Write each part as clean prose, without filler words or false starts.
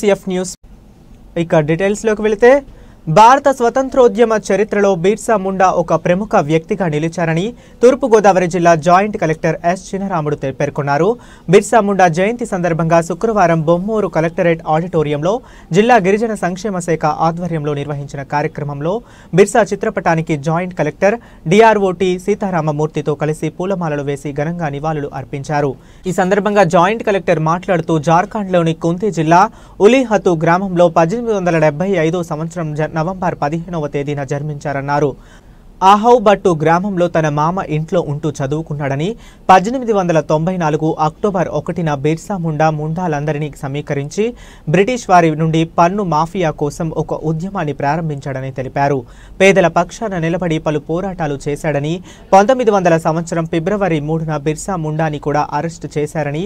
CF news ఇక details లోకి వెళితే భారత స్వతంత్రోద్యమ చరిత్రలో బిర్సా ముండా ఒక ప్రముఖ వ్యక్తిగా నిలిచారని తూర్పు గోదావరి జిల్లా జాయింట్ కలెక్టర్ ఎస్ చినరాముడు పేర్కొన్నారు. బిర్సా ముండా జయంతి సందర్భంగా శుక్రవారం బొమ్మూరు కలెక్టరేట్ ఆడిటోరియంలో జిల్లా గిరిజన సంక్షేమ శాఖ ఆధ్వర్యంలో నిర్వహించిన కార్యక్రమంలో బిర్సా చిత్రపటానికి జాయింట్ కలెక్టర్ డిఆర్ఓటి సీతారామమూర్తితో కలిసి పూలమాలలు వేసి ఘనంగా నివాళులు అర్పించారు. ఈ సందర్భంగా జాయింట్ కలెక్టర్ మాట్లాడుతూ జార్ఖండ్లోని కుంతి జిల్లా ఉలీహతు గ్రామంలో 1875 సంవత్సరం నవంబర్ 15వ తేదీన జన్మించారన్నారు. ఆహౌబట్టు గ్రామంలో తన మామ ఇంట్లో ఉంటూ చదువుకున్నాడని 1894 అక్టోబర్ 1న బిర్సా ముండా ముండాలందరినీ సమీకరించి బ్రిటిష్ వారి నుండి పన్ను మాఫియా కోసం ఒక ఉద్యమాన్ని ప్రారంభించాడని తెలిపారు. పేదల పక్షాన నిలబడి పలు పోరాటాలు చేశాడని 1900 సంవత్సరం ఫిబ్రవరి 3న బిర్సా ముండాని కూడా అరెస్టు చేశారని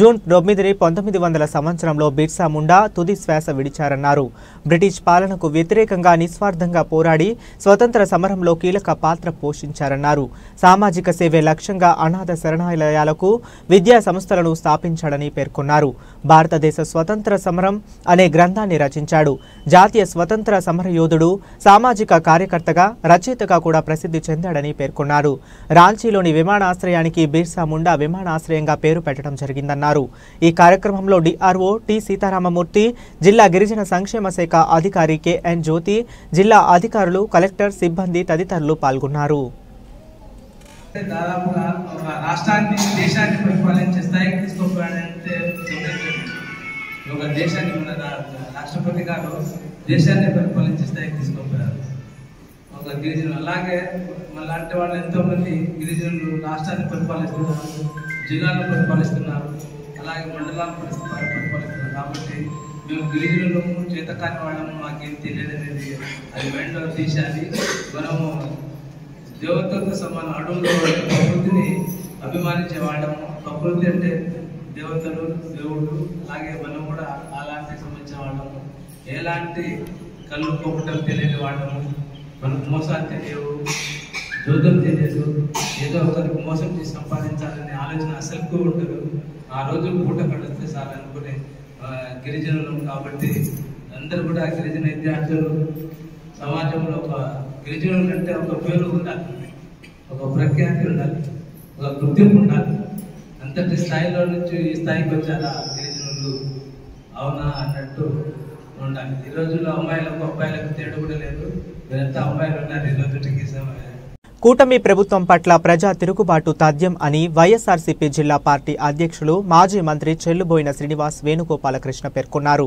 జూన్ 9 1900 సంవత్సరంలో బిర్సా ముండా తుది శ్వాస విడిచారన్నారు. బ్రిటిష్ పాలనకు వ్యతిరేకంగా నిస్వార్థంగా పోరాడి స్వతంత్ర సమరంలో కీలక పాత్ర పోషించారన్నారు. సామాజిక సేవే లక్ష్యంగా అనాథ శరణాలయాలకు విద్యా సంస్థలను స్థాపించాడని పేర్కొన్నారు. భారతదేశ స్వతంత్ర సమరం అనే గ్రంథాన్ని రచించాడు. జాతీయ స్వతంత్ర సమరయోధుడు, సామాజిక కార్యకర్తగా, రచయితగా కూడా ప్రసిద్ధి చెందాడని పేర్కొన్నారు. రాంచీలోని విమానాశ్రయానికి బిర్సా ముండా విమానాశ్రయంగా పేరు పెట్టడం జరిగిందన్నారు. ఈ కార్యక్రమంలో డిఆర్ఓ టి సీతారామమూర్తి, జిల్లా గిరిజన సంక్షేమ శాఖ అధికారి కెఎన్ జ్యోతి, జిల్లా అధికారులు, కలెక్టర్, సిబ్బంది తదితరులు పాల్గొన్నారు. దాదాపుగా రాష్ట్రాన్ని దేశాన్ని పరిపాలించే స్థాయికి తీసుకోవాలంటే ఒక దేశాన్ని మన రాష్ట్రపతి గారు దేశాన్ని పరిపాలించే స్థాయికి తీసుకోపోయారు. ఒక గిరిజనులు అలాగే లాంటి వాళ్ళు ఎంతో మంది గిరిజనులు రాష్ట్రాన్ని పరిపాలిస్తున్నారు, జిల్లాలను పరిపాలిస్తున్నారు, అలాగే మండలాలను పరిపాలిస్తున్నారు. కాబట్టి మేము గిరిజనులు చేతకాని వాళ్ళము, మాకేం తెలియదు అనేది అది మైండ్లో తీసేయాలి. మనము దేవతలతో సమానం, అడవుల్లో ప్రకృతిని అభిమానించే వాళ్ళము. ప్రకృతి అంటే దేవతలు, దేవుడు, అలాగే మనం కూడా అలాంటి సంబంధించిన వాళ్ళము. ఎలాంటి కళ్ళు పోకటం తెలియని వాళ్ళము, మనకు మోసాలు తెలియవు, జోదం తెలియదు, ఏదో ఒకరికి మోసం చేసి సంపాదించాలనే ఆలోచన అసలుకు ఉండదు. ఆ రోజు పూట కడితే సార్ అనుకునే గిరిజనులు. కాబట్టి అందరూ కూడా గిరిజన విద్యార్థులు సమాజంలో ఒక గిరిజనులు అంటే ఒక పేరు ఉండాలి, ఒక ప్రఖ్యాతి ఉండాలి, ఒక గుర్తింపు ఉండాలి. అంతటి స్థాయిలో నుంచి ఈ స్థాయికి వచ్చారా గిరిజనులు, అవునా అన్నట్టు ఉండాలి. ఈ రోజుల్లో అమ్మాయిలకు అబ్బాయిలకు తేడా కూడా లేదు. ఎంత అమ్మాయిలు ఉన్నారు ఈ రోజుకి. కూటమి ప్రభుత్వం పట్ల ప్రజా తిరుగుబాటు తథ్యం అని వైఎస్ఆర్సీపీ జిల్లా పార్టీ అధ్యక్షులు, మాజీ మంత్రి చెల్లుబోయిన శ్రీనివాస్ వేణుగోపాలకృష్ణ పేర్కొన్నారు.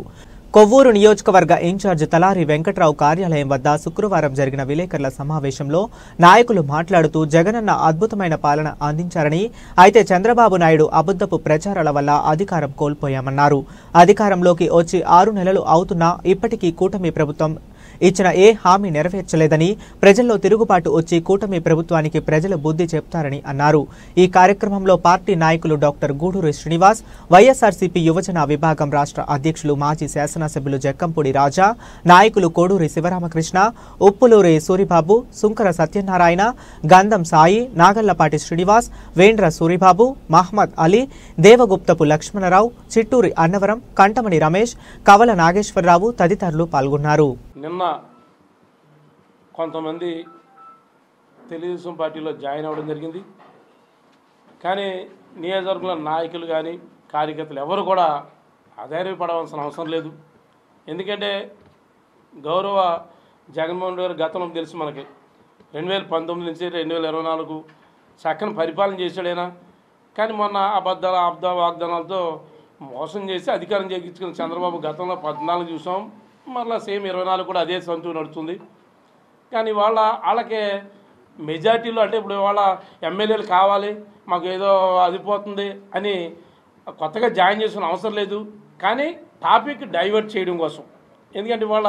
కొవ్వూరు నియోజకవర్గ ఇన్ఛార్జ్ తలారి వెంకట్రావు కార్యాలయం వద్ద శుక్రవారం జరిగిన విలేకరుల సమావేశంలో నాయకులు మాట్లాడుతూ జగనన్న అద్భుతమైన పాలన అందించారని, అయితే చంద్రబాబు నాయుడు అబద్ధపు ప్రచారాల వల్ల అధికారం కోల్పోయామన్నారు. అధికారంలోకి వచ్చి 6 నెలలు అవుతున్నా ఇప్పటికీ కూటమి ప్రభుత్వం ఇచ్చిన ఏ హామీ నెరవేర్చలేదని, ప్రజల్లో తిరుగుబాటు వచ్చి కూటమి ప్రభుత్వానికి ప్రజలు బుద్ధి చెప్తారని అన్నారు. ఈ కార్యక్రమంలో పార్టీ నాయకులు డాక్టర్ గూడూరి శ్రీనివాస్, వైఎస్ఆర్సీపీ యువజన విభాగం రాష్ట్ర అధ్యక్షులు మాజీ శాసనసభ్యులు జక్కంపూడి రాజా, నాయకులు కోడూరి శివరామకృష్ణ, ఉప్పులూరి సూరిబాబు, సుంకర సత్యనారాయణ, గంధం సాయి, నాగళ్లపాటి శ్రీనివాస్, వేండ్ర సూరిబాబు, మహ్మద్ అలీ, దేవగుప్తపు లక్ష్మణరావు, చిట్టూరి అన్నవరం, కంటమణి రమేష్, కవల నాగేశ్వరరావు తదితరులు పాల్గొన్నారు. నిన్న కొంతమంది తెలుగుదేశం పార్టీలో జాయిన్ అవ్వడం జరిగింది. కానీ నియోజకవర్గంలో నాయకులు కానీ కార్యకర్తలు ఎవరు కూడా ఆధారపడవలసిన అవసరం లేదు. ఎందుకంటే గౌరవ జగన్మోహన్ రెడ్డి గారు గతంలో తెలుసు మనకి 2019 నుంచి 2024 చక్కని పరిపాలన చేశాడైనా. కానీ మొన్న వాగ్దానాలతో మోసం చేసి అధికారం చేయించుకున్న చంద్రబాబు గతంలో 14 చూసాం, మరలా సేమ్ 24 కూడా అదే సంతూ నడుస్తుంది. కానీ వాళ్ళకే మెజార్టీలో అంటే ఇప్పుడు వాళ్ళ ఎమ్మెల్యేలు కావాలి, మాకు ఏదో అదిపోతుంది అని కొత్తగా జాయిన్ చేసుకునే అవసరం లేదు. కానీ టాపిక్ డైవర్ట్ చేయడం కోసం, ఎందుకంటే వాళ్ళ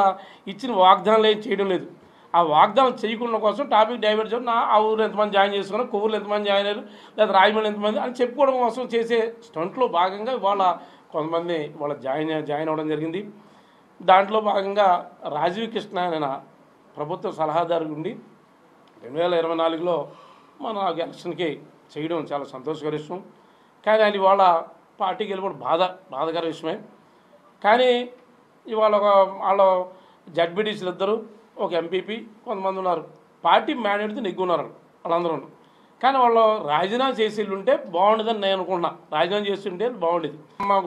ఇచ్చిన వాగ్దానాలు ఏం చేయడం లేదు, ఆ వాగ్దానం చేయకుండా కోసం టాపిక్ డైవర్ట్ చేయడం. ఆ ఊరు ఎంతమంది జాయిన్ చేసుకున్నారు, కొవ్వూరులో ఎంతమంది జాయిన్ అయ్యారు, లేదా రాయమండ్రి ఎంతమంది అని చెప్పుకోవడం కోసం చేసే స్టంట్లో భాగంగా కొంతమంది జాయిన్ అవ్వడం జరిగింది. దాంట్లో భాగంగా రాజీవ్ కృష్ణ ఆయన ప్రభుత్వ సలహాదారు ఉండి 2024లో మన ఎలక్షన్కి చేయడం చాలా సంతోషకర విషయం. కానీ ఆయన వాళ్ళ పార్టీకి వెళ్ళిపోవడం బాధాకర విషయమే. కానీ ఇవాళ వాళ్ళ జడ్బీటీసీలు ఇద్దరు, ఒక ఎంపీపీ, కొంతమంది ఉన్నారు. పార్టీ మ్యాండేట్తో నెగ్గున్నారు వాళ్ళందరూ. కానీ వాళ్ళు రాజీనామా చేసి ఉంటే బాగుండేదని నేను అనుకున్నా. రాజీనామా చేసి ఉంటే బాగుండేది.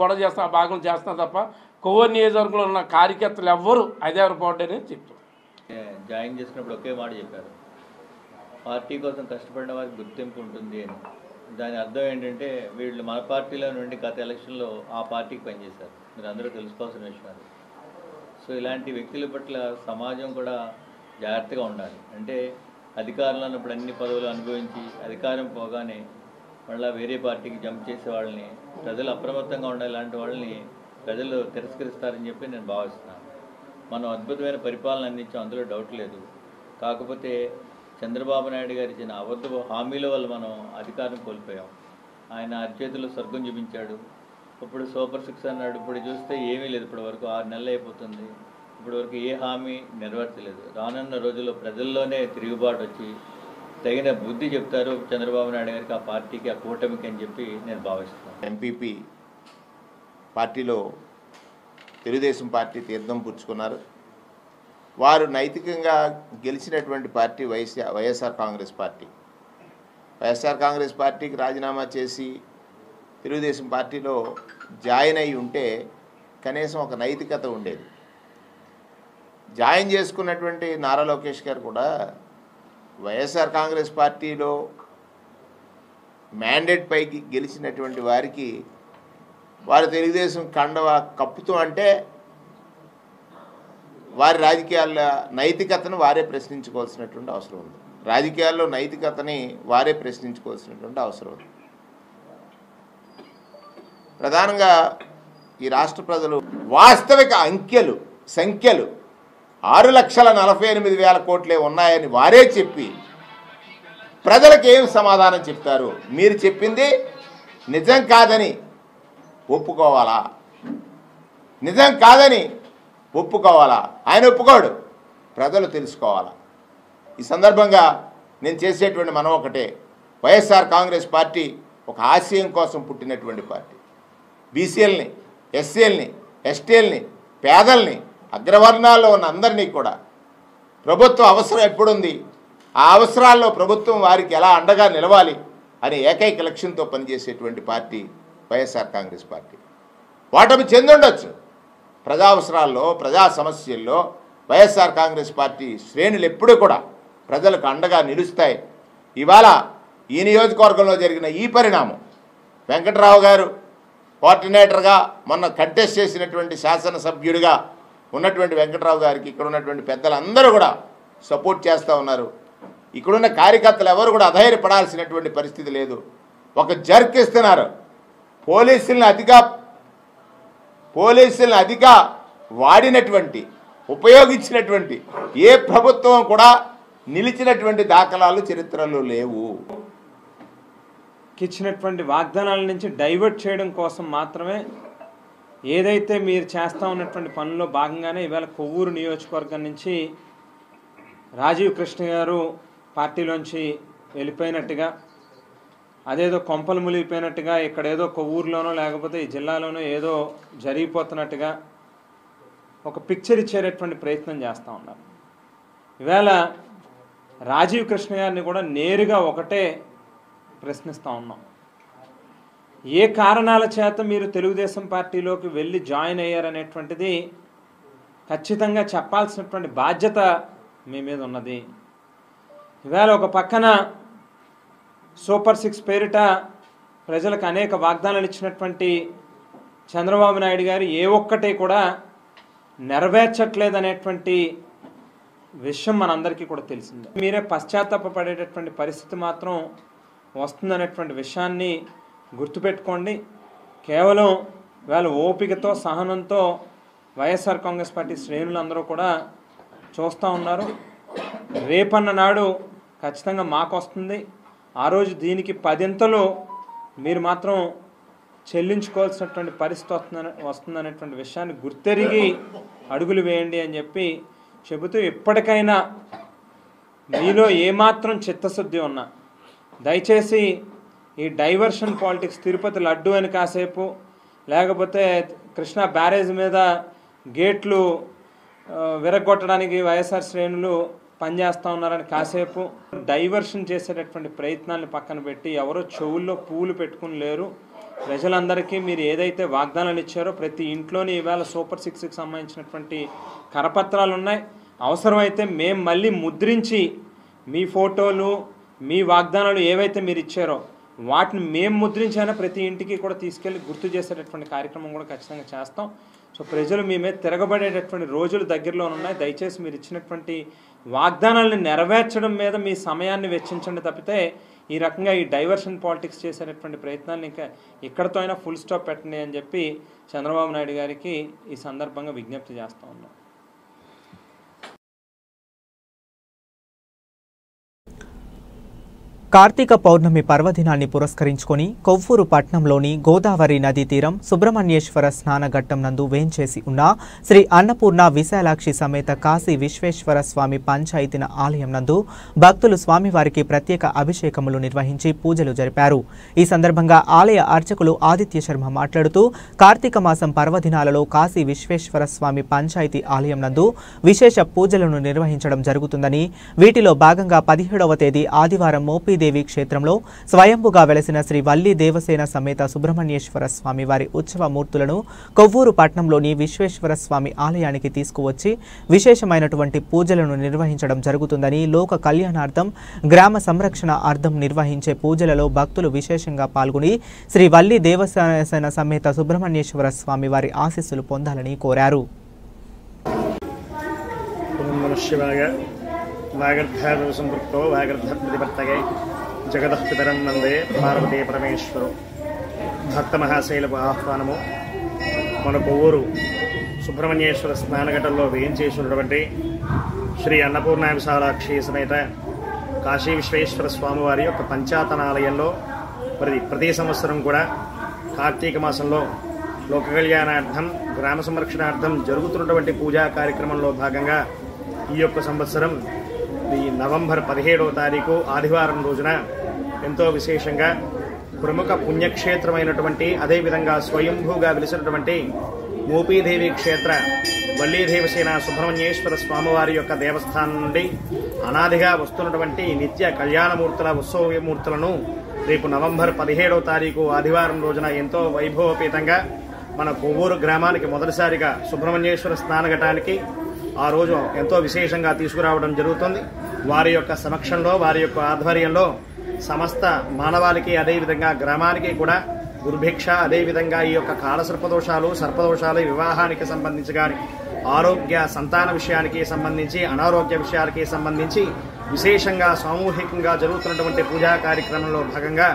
గొడవ చేస్తా, ఆ భాగం చేస్తున్నా తప్ప కొవ్వూరు నియోజకవర్గంలో ఉన్న కార్యకర్తలు ఎవ్వరూ అధికారపోవడని చెప్తారు. జాయిన్ చేసినప్పుడు ఒకే మాట చెప్పారు, పార్టీ కోసం కష్టపడిన వారికి గుర్తింపు ఉంటుంది అని. దాని అర్థం ఏంటంటే వీళ్ళు మన పార్టీలో నుండి గత ఎలక్షన్లో ఆ పార్టీకి పనిచేశారు. మీరు అందరూ తెలుసుకోవాల్సిన విషయాలు. సో ఇలాంటి వ్యక్తుల పట్ల సమాజం కూడా జాగ్రత్తగా ఉండాలి. అంటే అధికారంలో ఉన్నప్పుడు అన్ని పదవులు అనుభవించి అధికారం పోగానే మళ్ళీ వేరే పార్టీకి జంప్ చేసే వాళ్ళని ప్రజలు అప్రమత్తంగా ఉండాలి. ఇలాంటి వాళ్ళని ప్రజలు తిరస్కరిస్తారని చెప్పి నేను భావిస్తున్నాను. మనం అద్భుతమైన పరిపాలన అందించాం, అందులో డౌట్ లేదు. కాకపోతే చంద్రబాబు నాయుడు గారు ఇచ్చిన అబద్ధ హామీల వల్ల మనం అధికారం కోల్పోయాం. ఆయన అరచేతిలో స్వర్గం చూపించాడు. ఇప్పుడు సూపర్ 6 అన్నాడు. ఇప్పుడు చూస్తే ఏమీ లేదు. ఇప్పటి వరకు 6 నెలలు అయిపోతుంది. ఇప్పటి వరకు ఏ హామీ నెరవేర్చలేదు. రానున్న రోజుల్లో ప్రజల్లోనే తిరుగుబాటు వచ్చి తగిన బుద్ధి చెప్తారు చంద్రబాబు నాయుడు గారికి, ఆ పార్టీకి, ఆ కూటమికి అని చెప్పి నేను భావిస్తున్నాను. ఎంపీపీ పార్టీలో తెలుగుదేశం పార్టీ తీర్థం పుచ్చుకున్నారు. వారు నైతికంగా గెలిచినటువంటి పార్టీ వైఎస్ఆర్ కాంగ్రెస్ పార్టీ. వైఎస్ఆర్ కాంగ్రెస్ పార్టీకి రాజీనామా చేసి తెలుగుదేశం పార్టీలో జాయిన్ అయి ఉంటే కనీసం ఒక నైతికత ఉండేది. జాయిన్ చేసుకున్నటువంటి నారా లోకేష్ గారు కూడా వైఎస్ఆర్ కాంగ్రెస్ పార్టీలో మ్యాండేట్ పైకి గెలిచినటువంటి వారికి వారు తెలుగుదేశం కండవ కప్పుతూ అంటే వారి రాజకీయాల నైతికతను వారే ప్రశ్నించుకోవాల్సినటువంటి అవసరం ఉంది. రాజకీయాల్లో నైతికతని వారే ప్రశ్నించుకోవాల్సినటువంటి అవసరం ఉంది. ప్రధానంగా ఈ రాష్ట్ర ప్రజలు వాస్తవిక సంఖ్యలు 6,48,000 కోట్లే ఉన్నాయని వారే చెప్పి ప్రజలకు ఏం సమాధానం చెప్తారు? మీరు చెప్పింది నిజం కాదని ఒప్పుకోవాలా? నిజం కాదని ఒప్పుకోవాలా? ఆయన ఒప్పుకోడు, ప్రజలు తెలుసుకోవాలా. ఈ సందర్భంగా నేను చేసేటువంటి మనం ఒకటే, వైఎస్ఆర్ కాంగ్రెస్ పార్టీ ఒక ఆశయం కోసం పుట్టినటువంటి పార్టీ. బీసీఎల్ని, ఎస్సీఎల్ని, ఎస్టీఎల్ని, పేదల్ని, అగ్రవర్ణాల్లో ఉన్న అందరినీ కూడా ప్రభుత్వం అవసరం ఎప్పుడుంది, ఆ అవసరాల్లో ప్రభుత్వం వారికి ఎలా అండగా నిలవాలి అనే ఏకైక లక్ష్యంతో పనిచేసేటువంటి పార్టీ వైఎస్ఆర్ కాంగ్రెస్ పార్టీ. ఓటమి చెందుండొచ్చు, ప్రజా అవసరాల్లో, ప్రజా సమస్యల్లో వైఎస్ఆర్ కాంగ్రెస్ పార్టీ శ్రేణులు ఎప్పుడూ కూడా ప్రజలకు అండగా నిలుస్తాయి. ఇవాళ ఈ నియోజకవర్గంలో జరిగిన ఈ పరిణామం, వెంకట్రావు గారు కోఆర్డినేటర్గా మొన్న కంటెస్ట్ చేసినటువంటి శాసనసభ్యుడిగా ఉన్నటువంటి వెంకట్రావు గారికి ఇక్కడ ఉన్నటువంటి పెద్దలందరూ కూడా సపోర్ట్ చేస్తూ ఉన్నారు. ఇక్కడున్న కార్యకర్తలు ఎవరు కూడా అధైర్యపడాల్సినటువంటి పరిస్థితి లేదు. ఒక జర్క్ ఇస్తున్నారు. పోలీసుల్ని అధిక వాడినటువంటి, ఉపయోగించినటువంటి ఏ ప్రభుత్వం కూడా నిలిచినటువంటి దాఖలాలు చరిత్రలో లేవు. ఇచ్చినటువంటి వాగ్దానాల నుంచి డైవర్ట్ చేయడం కోసం మాత్రమే ఏదైతే మీరు చేస్తూ ఉన్నటువంటి పనుల్లో భాగంగానే ఇవాళ కొవ్వూరు నియోజకవర్గం నుంచి రాజీవ్ కృష్ణ గారు పార్టీలోంచి వెళ్ళిపోయినట్టుగా, అదేదో కొంపలు మునిగిపోయినట్టుగా, ఇక్కడ ఏదో కొవ్వూరులోనో లేకపోతే ఈ జిల్లాలోనో ఏదో జరిగిపోతున్నట్టుగా ఒక పిక్చర్ ఇచ్చేటటువంటి ప్రయత్నం చేస్తూ ఉన్నారు. ఇవాళ రాజీవ్ కృష్ణ గారిని కూడా నేరుగా ఒకటే ప్రశ్నిస్తూ ఉన్నాం. ఏ కారణాల చేత మీరు తెలుగుదేశం పార్టీలోకి వెళ్ళి జాయిన్ అయ్యారనేటువంటిది ఖచ్చితంగా చెప్పాల్సినటువంటి బాధ్యత మీ మీద ఉన్నది. ఇవాళ ఒక పక్కన సూపర్ 6 పేరిట ప్రజలకు అనేక వాగ్దానాలు ఇచ్చినటువంటి చంద్రబాబు నాయుడు గారు ఏ ఒక్కటి కూడా నెరవేర్చట్లేదనేటువంటి విషయం మనందరికీ కూడా తెలిసిందే. మీరే పశ్చాత్తాపపడేటటువంటి పరిస్థితి మాత్రం వస్తుందనేటువంటి విషయాన్ని గుర్తుపెట్టుకోండి. కేవలం వాళ్ళ ఓపికతో, సహనంతో వైఎస్ఆర్ కాంగ్రెస్ పార్టీ శ్రేణులందరూ కూడా చూస్తూ ఉన్నారు. రేపన్న నాడు ఖచ్చితంగా మాకు వస్తుంది. ఆ రోజు దీనికి 10 మీరు మాత్రం చెల్లించుకోవాల్సినటువంటి పరిస్థితి వస్తుందనేటువంటి విషయాన్ని గుర్తెరిగి అడుగులు వేయండి అని చెప్పి చెబుతూ, ఇప్పటికైనా మీలో ఏమాత్రం చిత్తశుద్ధి ఉన్నా దయచేసి ఈ డైవర్షన్ పాలిటిక్స్, తిరుపతి లడ్డు అని కాసేపు, లేకపోతే కృష్ణా బ్యారేజ్ మీద గేట్లు విరగొట్టడానికి వైఎస్ఆర్ శ్రేణులు పనిచేస్తూ ఉన్నారని కాసేపు డైవర్షన్ చేసేటటువంటి ప్రయత్నాన్ని పక్కన పెట్టి ఎవరో చెవుల్లో పూలు పెట్టుకుని లేరు. ప్రజలందరికీ మీరు ఏదైతే వాగ్దానాలు ఇచ్చారో ప్రతి ఇంట్లోని ఇవాళ సూపర్ 6కి సంబంధించినటువంటి కరపత్రాలు ఉన్నాయి. అవసరమైతే మేము మళ్ళీ ముద్రించి మీ ఫోటోలు మీ వాగ్దానాలు ఏవైతే మీరు ఇచ్చారో వాటిని మేము ముద్రించైనా ప్రతి ఇంటికి కూడా తీసుకెళ్ళి గుర్తు చేసేటటువంటి కార్యక్రమం కూడా ఖచ్చితంగా చేస్తాం. సో ప్రజలు మీ మీద తిరగబడేటటువంటి రోజులు దగ్గరలో ఉన్నాయి. దయచేసి మీరు ఇచ్చినటువంటి వాగ్దానాలను నెరవేర్చడం మీద మీ సమయాన్ని వెచ్చించండి తప్పితే ఈ రకంగా ఈ డైవర్షన్ పాలిటిక్స్ చేసేటటువంటి ప్రయత్నాన్ని ఇంకా ఇక్కడితో అయినా ఫుల్ స్టాప్ పెట్టండి అని చెప్పి చంద్రబాబు నాయుడు గారికి ఈ సందర్భంగా విజ్ఞప్తి చేస్తూ ఉన్నాం. కార్తీక పౌర్ణమి పర్వదినాన్ని పురస్కరించుకొని కొవ్వూరు పట్నంలోని గోదావరి నదీ తీరం సుబ్రహ్మణ్యేశ్వర స్నానఘట్టం నందు వేంచేసి ఉన్న శ్రీ అన్నపూర్ణ విశాలాక్షి సమేత కాశీ విశ్వేశ్వర స్వామి పంచాయతీన ఆలయం నందు భక్తులు స్వామివారికి ప్రత్యేక అభిషేకములు నిర్వహించి పూజలు జరిపారు. ఈ సందర్భంగా ఆలయ అర్చకులు ఆదిత్య శర్మ మాట్లాడుతూ కార్తీక మాసం పర్వదినాలలో కాశీ విశ్వేశ్వర స్వామి పంచాయతీ ఆలయం నందు విశేష పూజలను నిర్వహించడం జరుగుతుందని, వీటిలో భాగంగా 17వ తేదీ ఆదివారం మోపి దేవి క్షేత్రంలో స్వయంభుగా వెలసిన శ్రీ వల్లి దేవసేన సమేత సుబ్రహ్మణ్యేశ్వర స్వామి వారి ఉత్సవ మూర్తులను కొవ్వూరు పట్నంలోని విశ్వేశ్వర స్వామి ఆలయానికి తీసుకువచ్చి విశేషమైనటువంటి పూజలను నిర్వహించడం జరుగుతుందని, లోక కళ్యాణార్థం గ్రామ సంరక్షణ అర్థం నిర్వహించే పూజలలో భక్తులు విశేషంగా పాల్గొని శ్రీ వల్లి దేవసేన సమేత సుబ్రహ్మణ్యేశ్వర స్వామి వారి ఆశీస్సులు పొందాలని కోరారు. వాగర్ధారు సంపృక్తో వాగర్ధ ప్రతిపత్తగే జగదః పితరం వందే పార్వతీ పరమేశ్వరు. భక్త మహాశైలపు ఆహ్వానము మన కొవ్వూరు సుబ్రహ్మణ్యేశ్వర స్నానఘట్టంలో వేయించేసినటువంటి శ్రీ అన్నపూర్ణ విశాలాక్షి సమేత కాశీ విశ్వేశ్వర స్వామివారి యొక్క పంచాతనాలయంలో ప్రతి సంవత్సరం కూడా కార్తీక మాసంలో లోక కళ్యాణార్థం గ్రామ సంరక్షణార్థం జరుగుతున్నటువంటి పూజా కార్యక్రమంలో భాగంగా ఈ యొక్క సంవత్సరం ఈ నవంబర్ 17వ తారీఖు ఆదివారం రోజున ఎంతో విశేషంగా ప్రముఖ పుణ్యక్షేత్రమైనటువంటి అదేవిధంగా స్వయంభూగా వెలిసినటువంటి మోపీదేవి క్షేత్ర వల్లీదేవసేన సుబ్రహ్మణ్యేశ్వర స్వామివారి యొక్క దేవస్థానం నుండి అనాదిగా వస్తున్నటువంటి నిత్య కళ్యాణమూర్తుల ఉత్సవమూర్తులను రేపు నవంబర్ 17వ తారీఖు ఆదివారం రోజున ఎంతో వైభవోపేతంగా మన కొవ్వూరు గ్రామానికి మొదటిసారిగా సుబ్రహ్మణ్యేశ్వర స్నానఘట్టానికి ఆ రోజు ఎంతో విశేషంగా తీసుకురావడం జరుగుతుంది. వారి యొక్క సమక్షంలో వారి యొక్క ఆధ్వర్యంలో సమస్త మానవాళికి అదేవిధంగా గ్రామానికి కూడా దుర్భిక్ష అదేవిధంగా ఈ యొక్క కాలసర్పదోషాలు సర్పదోషాలు వివాహానికి సంబంధించి కానీ ఆరోగ్య సంతాన విషయానికి సంబంధించి అనారోగ్య విషయాలకి సంబంధించి విశేషంగా సామూహికంగా జరుగుతున్నటువంటి పూజా కార్యక్రమంలో భాగంగా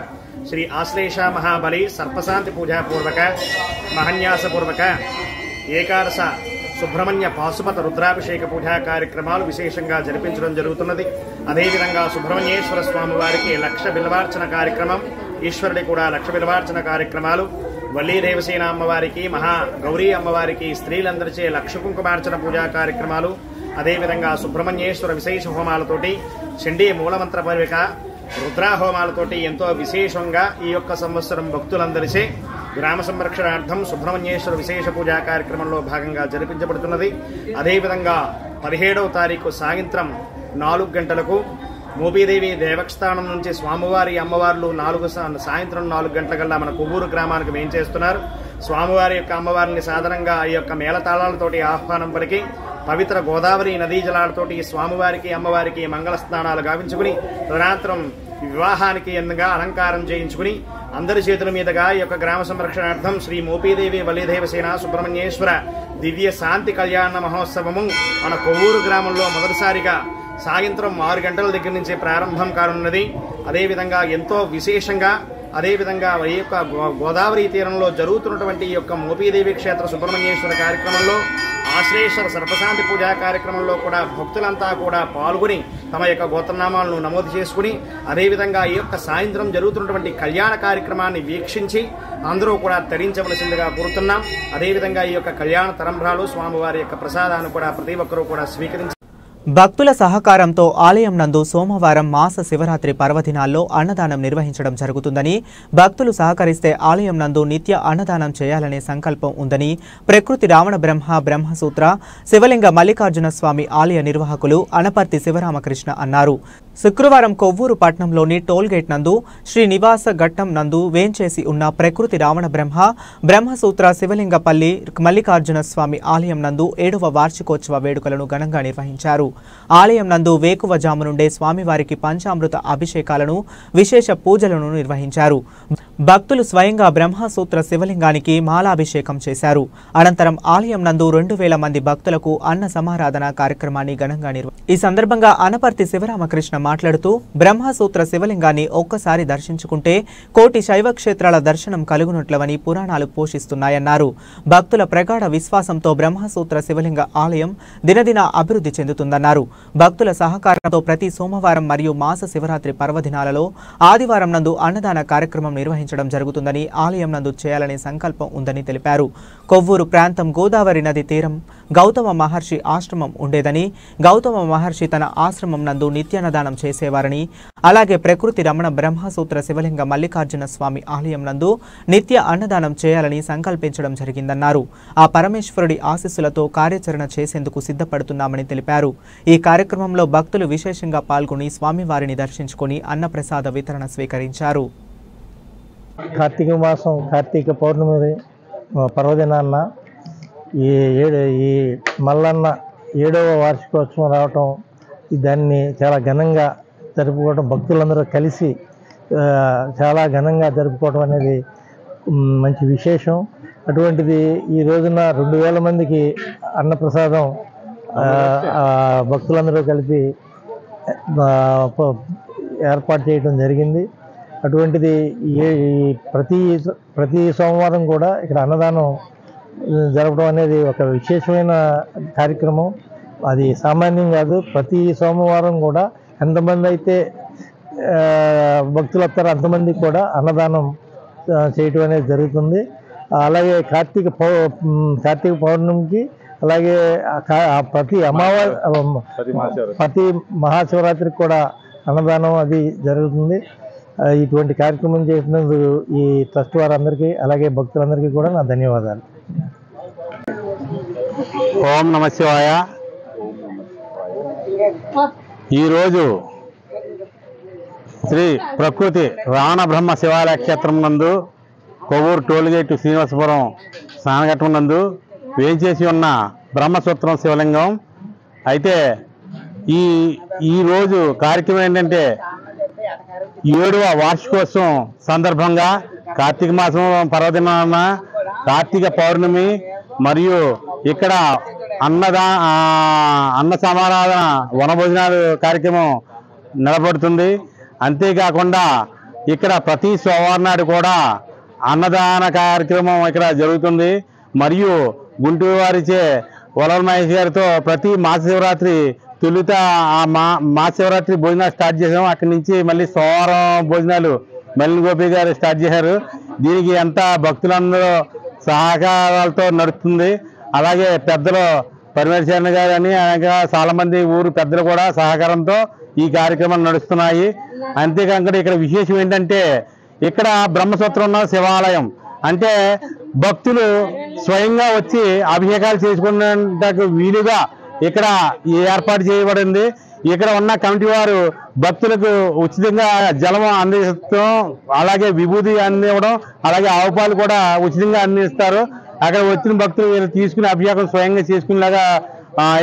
శ్రీ ఆశ్లేష మహాబలి సర్పశాంతి పూజాపూర్వక మహన్యాసపూర్వక ఏకాదశ సుబ్రహ్మణ్య పాశుపత రుద్రాభిషేక పూజా కార్యక్రమాలు విశేషంగా జరిపించడం జరుగుతున్నది. అదేవిధంగా సుబ్రహ్మణ్యేశ్వర స్వామి వారికి లక్ష బిల్వార్చన కార్యక్రమం, ఈశ్వరుడి కూడా లక్ష బిల్వార్చన కార్యక్రమాలు, వల్లీ దేవసేన అమ్మవారికి మహా గౌరీ అమ్మవారికి స్త్రీలందరిచే లక్ష కుంకుమార్చన పూజా కార్యక్రమాలు, అదేవిధంగా సుబ్రహ్మణ్యేశ్వర విశేష హోమాలతోటి చండీ మూలమంత్ర పరివిక రుద్రాహోమాలతోటి ఎంతో విశేషంగా ఈ యొక్క సంవత్సరం భక్తులందరిచే గ్రామ సంరక్షణార్థం సుబ్రహ్మణ్యేశ్వర విశేష పూజా కార్యక్రమంలో భాగంగా జరిపించబడుతున్నది. అదేవిధంగా 17వ తారీఖు సాయంత్రం 4 గంటలకు మోపీదేవి దేవస్థానం నుంచి స్వామివారి అమ్మవార్లు సాయంత్రం 4 గంటల కల్లా మన కొవ్వూరు గ్రామానికి వేయించేస్తున్నారు. స్వామివారి యొక్క అమ్మవారిని సాధారణంగా ఈ యొక్క మేళతాళాలతోటి ఆహ్వానం పలికి పవిత్ర గోదావరి నదీ జలాలతోటి స్వామివారికి అమ్మవారికి మంగళ స్నానాలు గావించుకుని తదనంతరం వివాహానికి ఎందుగా అలంకారం చేయించుకుని అందరి చేతుల మీదుగా ఈ యొక్క గ్రామ సంరక్షణార్థం శ్రీ మోపీదేవి వల్లీదేవసేన సుబ్రహ్మణ్యేశ్వర దివ్య శాంతి కళ్యాణ మహోత్సవము మన కొవ్వూరు గ్రామంలో మొదటిసారిగా సాయంత్రం 6 గంటల దగ్గర నుంచి ప్రారంభం కానున్నది. అదేవిధంగా ఎంతో విశేషంగా అదేవిధంగా ఈ యొక్క గోదావరి తీరంలో జరుగుతున్నటువంటి ఈ యొక్క మోపీదేవి క్షేత్ర సుబ్రహ్మణ్యేశ్వర కార్యక్రమంలో ఆశ్లేషర సర్పశాంతి పూజా కార్యక్రమంలో కూడా భక్తులంతా కూడా పాల్గొని తమ యొక్క గోత్రనామాలను నమోదు చేసుకుని అదేవిధంగా ఈ యొక్క సాయంత్రం జరుగుతున్నటువంటి కళ్యాణ కార్యక్రమాన్ని వీక్షించి అందరూ కూడా తరించవలసిందిగా కోరుతున్నాం. అదేవిధంగా ఈ యొక్క కళ్యాణ తరంభ్రాలు స్వామివారి యొక్క ప్రసాదాన్ని కూడా ప్రతి ఒక్కరూ కూడా స్వీకరించి భక్తుల సహకారంతో ఆలయం నందు సోమవారం మాస శివరాత్రి పర్వదినాల్లో అన్నదానం నిర్వహించడం జరుగుతుందని, భక్తులు సహకరిస్తే ఆలయం నందు నిత్య అన్నదానం చేయాలనే సంకల్పం ఉందని ప్రకృతి రావణ బ్రహ్మ బ్రహ్మసూత్ర శివలింగ మల్లికార్జున స్వామి ఆలయ నిర్వాహకులు అనపర్తి శివరామకృష్ణ అన్నారు. శుక్రవారం కొవ్వూరు పట్టణంలోని టోల్గేట్ నందు శ్రీనివాస ఘట్టం నందు వేంచేసి ఉన్న ప్రకృతి రావణ బ్రహ్మ బ్రహ్మసూత్ర శివలింగపల్లి మల్లికార్జున స్వామి ఆలయం నందు 7వ వార్షికోత్సవ వేడుకలను ఘనంగా నిర్వహించారు. ఆలయం నందు వేకువజాము నుండే స్వామివారికి పంచామృత అభిషేకాలను, విశేష పూజలను నిర్వహించారు. భక్తులు స్వయంగా బ్రహ్మసూత్ర శివలింగానికి మాలాభిషేకం చేశారు. అనంతరం ఆలయం నందు 2000 మంది భక్తులకు అన్న సమారాధన కార్యక్రమాన్ని ఘనంగా ఈ సందర్భంగా అనపర్తి శివరామకృష్ణ మాట్లాడుతూ, బ్రహ్మసూత్ర శివలింగాన్ని ఒక్కసారి దర్శించుకుంటే కోటి శైవ క్షేత్రాల దర్శనం కలుగునట్లవని పురాణాలు పోషిస్తున్నాయన్నారు. భక్తుల ప్రగాఢ విశ్వాసంతో బ్రహ్మసూత్ర శివలింగ ఆలయం దినదిన అభివృద్ధి చెందుతుందన్నారు. భక్తుల సహకారంతో ప్రతి సోమవారం మరియు మాస శివరాత్రి పర్వదినాలలో ఆదివారం నందు అన్నదాన కార్యక్రమం నిర్వహించడం జరుగుతుందని, ఆలయం నందు చేయాలనే సంకల్పం ఉందని తెలిపారు. కొవ్వూరు ప్రాంతం గోదావరి నది తీరం గౌతమ మహర్షి ఆశ్రమం ఉండేదని, గౌతమ మహర్షి తన ఆశ్రమం నందు నిత్యాన్నదానం చేసేవారని, అలాగే ప్రకృతి రమణ బ్రహ్మసూత్ర శివలింగ మల్లికార్జున స్వామి ఆలయం నందు నిత్య అన్నదానం చేయాలని సంకల్పించడం జరిగిందన్నారు. ఆ పరమేశ్వరుడి ఆశీస్సులతో కార్యాచరణ చేసేందుకు సిద్ధపడుతున్నామని తెలిపారు. ఈ కార్యక్రమంలో భక్తులు విశేషంగా పాల్గొని స్వామివారిని దర్శించుకుని అన్నప్రసాద వితరణ స్వీకరించారు. కార్తీక మాసం కార్తీక పౌర్ణమి పర్వదినాన్న ఈ మల్లన్న 7వ వార్షికోత్సవం రావటం, దాన్ని చాలా ఘనంగా జరుపుకోవడం, భక్తులందరూ కలిసి చాలా ఘనంగా జరుపుకోవడం అనేది మంచి విశేషం. అటువంటిది ఈ రోజున 2000 మందికి అన్నప్రసాదం భక్తులందరూ కలిపి ఏర్పాటు చేయడం జరిగింది. అటువంటిది ప్రతి సోమవారం కూడా ఇక్కడ అన్నదానం జరపడం అనేది ఒక విశేషమైన కార్యక్రమం. అది సామాన్యం కాదు. ప్రతి సోమవారం కూడా ఎంతమంది అయితే భక్తులు వస్తారో అంతమందికి కూడా అన్నదానం చేయటం అనేది జరుగుతుంది. అలాగే కార్తీక పౌర్ణమికి, అలాగే ప్రతి మహాశివరాత్రికి కూడా అన్నదానం అది జరుగుతుంది. ఇటువంటి కార్యక్రమం చేసినందుకు ఈ ట్రస్ట్ వారందరికీ, అలాగే భక్తులందరికీ కూడా నా ధన్యవాదాలు. ఓం నమ శివాయ. ఈరోజు శ్రీ ప్రకృతి రావణ బ్రహ్మ శివాలయ క్షేత్రం నందు కొవ్వూరు టోల్గేట్ శ్రీనివాసపురం స్నానఘట్టం నందు వేంచేసి ఉన్న బ్రహ్మసూత్రం శివలింగం. అయితే ఈరోజు కార్యక్రమం ఏంటంటే 7వ వార్షికోత్సవం సందర్భంగా కార్తీక మాసం పర్వదినాన కార్తీక పౌర్ణమి మరియు ఇక్కడ అన్న సమారాధన వనభోజనాలు కార్యక్రమం నిలబడుతుంది. అంతేకాకుండా ఇక్కడ ప్రతి సోమవారం నాడు కూడా అన్నదాన కార్యక్రమం ఇక్కడ జరుగుతుంది. మరియు గుంటూరు వారిచే వలవల మహేష్ గారితో ప్రతి మహాశివరాత్రి తొలుత మహాశివరాత్రి భోజనాలు స్టార్ట్ చేసాము. అక్కడి నుంచి మళ్ళీ సోమవారం భోజనాలు మల్లిన గోపి గారు స్టార్ట్ చేశారు. దీనికి అంతా భక్తులందరూ సహకారాలతో నడుస్తుంది. అలాగే పెద్దలు పరమేశ్వరన్ గారు అని ఇంకా చాలా మంది ఊరు పెద్దలు కూడా సహకారంతో ఈ కార్యక్రమాలు నడుస్తున్నాయి. అంతేకాకుండా ఇక్కడ విశేషం ఏంటంటే, ఇక్కడ బ్రహ్మసూత్రం శివాలయం అంటే భక్తులు స్వయంగా వచ్చి అభిషేకాలు చేసుకునేందుకు వీలుగా ఇక్కడ ఏర్పాటు చేయబడింది. ఇక్కడ ఉన్న కమిటీ వారు భక్తులకు ఉచితంగా జలం అందిస్తాం, అలాగే విభూతి అందివ్వడం, అలాగే ఆవుపాలు కూడా ఉచితంగా అందిస్తారు. అక్కడ వచ్చిన భక్తులు తీసుకుని అభిషేకం స్వయంగా చేసుకునేలాగా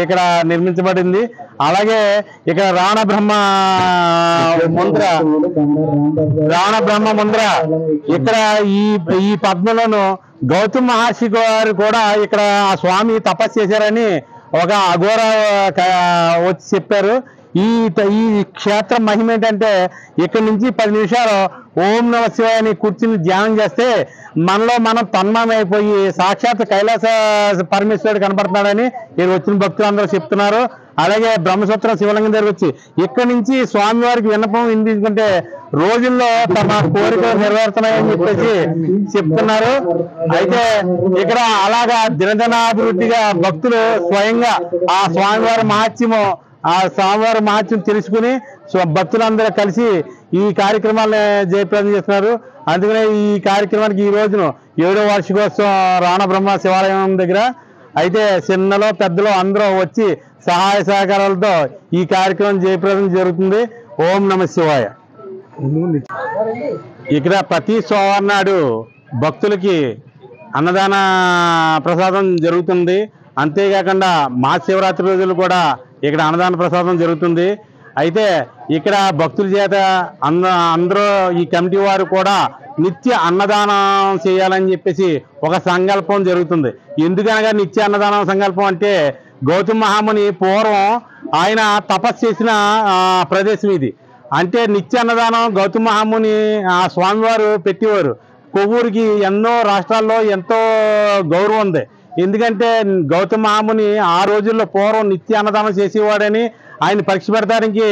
ఇక్కడ నిర్మించబడింది. అలాగే ఇక్కడ రావణ బ్రహ్మ ముంద్ర ఇక్కడ ఈ పద్మలోను గౌతమ మహర్షి గారు కూడా ఇక్కడ ఆ స్వామి తపస్సు చేశారని ఒక అఘోర వచ్చి చెప్పారు. ఈ క్షేత్రం మహిమ ఏంటంటే, ఇక్కడి నుంచి 10 నిమిషాలు ఓం నమ శివాయ అని కూర్చుని ధ్యానం చేస్తే మనలో మనం తన్మయమైపోయి సాక్షాత్ కైలాస పరమేశ్వరుడు కనపడుతున్నాడని ఇక్కడ వచ్చిన భక్తులందరూ చెప్తున్నారు. అలాగే బ్రహ్మసూత్రం శివలింగం దగ్గర వచ్చి ఇక్కడి నుంచి స్వామివారికి విన్నపం ఎందుకంటే రోజుల్లో తమ కోరికలు నెరవేరుతున్నాయని చెప్పేసి చెప్తున్నారు. అయితే ఇక్కడ అలాగా దినదినాభివృద్ధిగా భక్తులు స్వయంగా ఆ స్వామివారి మహాత్మ్యము ఆ స్వామివారి మహత్యం తెలుసుకుని భక్తులందరూ కలిసి ఈ కార్యక్రమాలను జయప్రదం చేస్తున్నారు. అందుకనే ఈ కార్యక్రమానికి ఈ రోజున 7వ వార్షికోత్సవం రాణ బ్రహ్మ శివాలయం దగ్గర అయితే చిన్నలో పెద్దలో అందరూ వచ్చి సహాయ సహకారాలతో ఈ కార్యక్రమం జయప్రదం జరుగుతుంది. ఓం నమ శివాయ. ఇక్కడ ప్రతి సోమవారం నాడు భక్తులకి అన్నదాన ప్రసాదం జరుగుతుంది. అంతేకాకుండా మహాశివరాత్రి రోజులు కూడా ఇక్కడ అన్నదాన ప్రసాదం జరుగుతుంది. అయితే ఇక్కడ భక్తుల చేత అందరూ ఈ కమిటీ వారు కూడా నిత్య అన్నదానం చేయాలని చెప్పేసి ఒక సంకల్పం జరుగుతుంది. ఎందుకనగా నిత్య అన్నదానం సంకల్పం అంటే గౌతమ మహాముని పూర్వం ఆయన తపస్సు చేసిన ప్రదేశం ఇది. అంటే నిత్య అన్నదానం గౌతమ మహాముని ఆ స్వామివారు పెట్టేవారు. కొవ్వూరికి ఎన్నో రాష్ట్రాల్లో ఎంతో గౌరవం ఉంది. ఎందుకంటే గౌతమ మహాముని ఆ రోజుల్లో పూర్వం నిత్య అన్నదానం చేసేవాడని ఆయన పరీక్ష పెడతానికి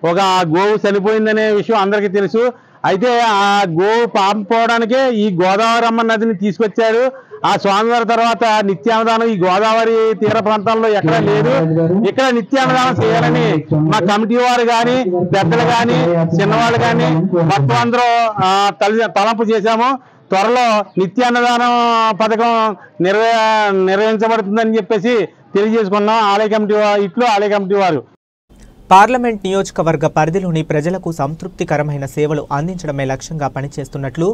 ఒక గోవు చనిపోయిందనే విషయం అందరికీ తెలుసు. అయితే ఆ గోవు పాపం పోవడానికే ఈ గోదావరి అమ్మ నదిని తీసుకొచ్చారు. ఆ స్వామివారి తర్వాత నిత్యాన్నదానం ఈ గోదావరి తీర ప్రాంతాల్లో ఎక్కడా లేదు. ఇక్కడ నిత్యాన్నదానం చేయాలని మా కమిటీ వారు కానీ పెద్దలు కానీ చిన్నవాళ్ళు కానీ మొత్తం అందరూ తలంపు చేశాము. త్వరలో నిత్యాన్నదానం పథకం నిర్వహించబడుతుందని చెప్పేసి తెలియజేసుకున్నాం. ఆలయ కమిటీ వారు పార్లమెంట్ నియోజకవర్గ పరిధిలోని ప్రజలకు సంతృప్తికరమైన సేవలు అందించడమే లక్ష్యంగా పనిచేస్తున్నట్లు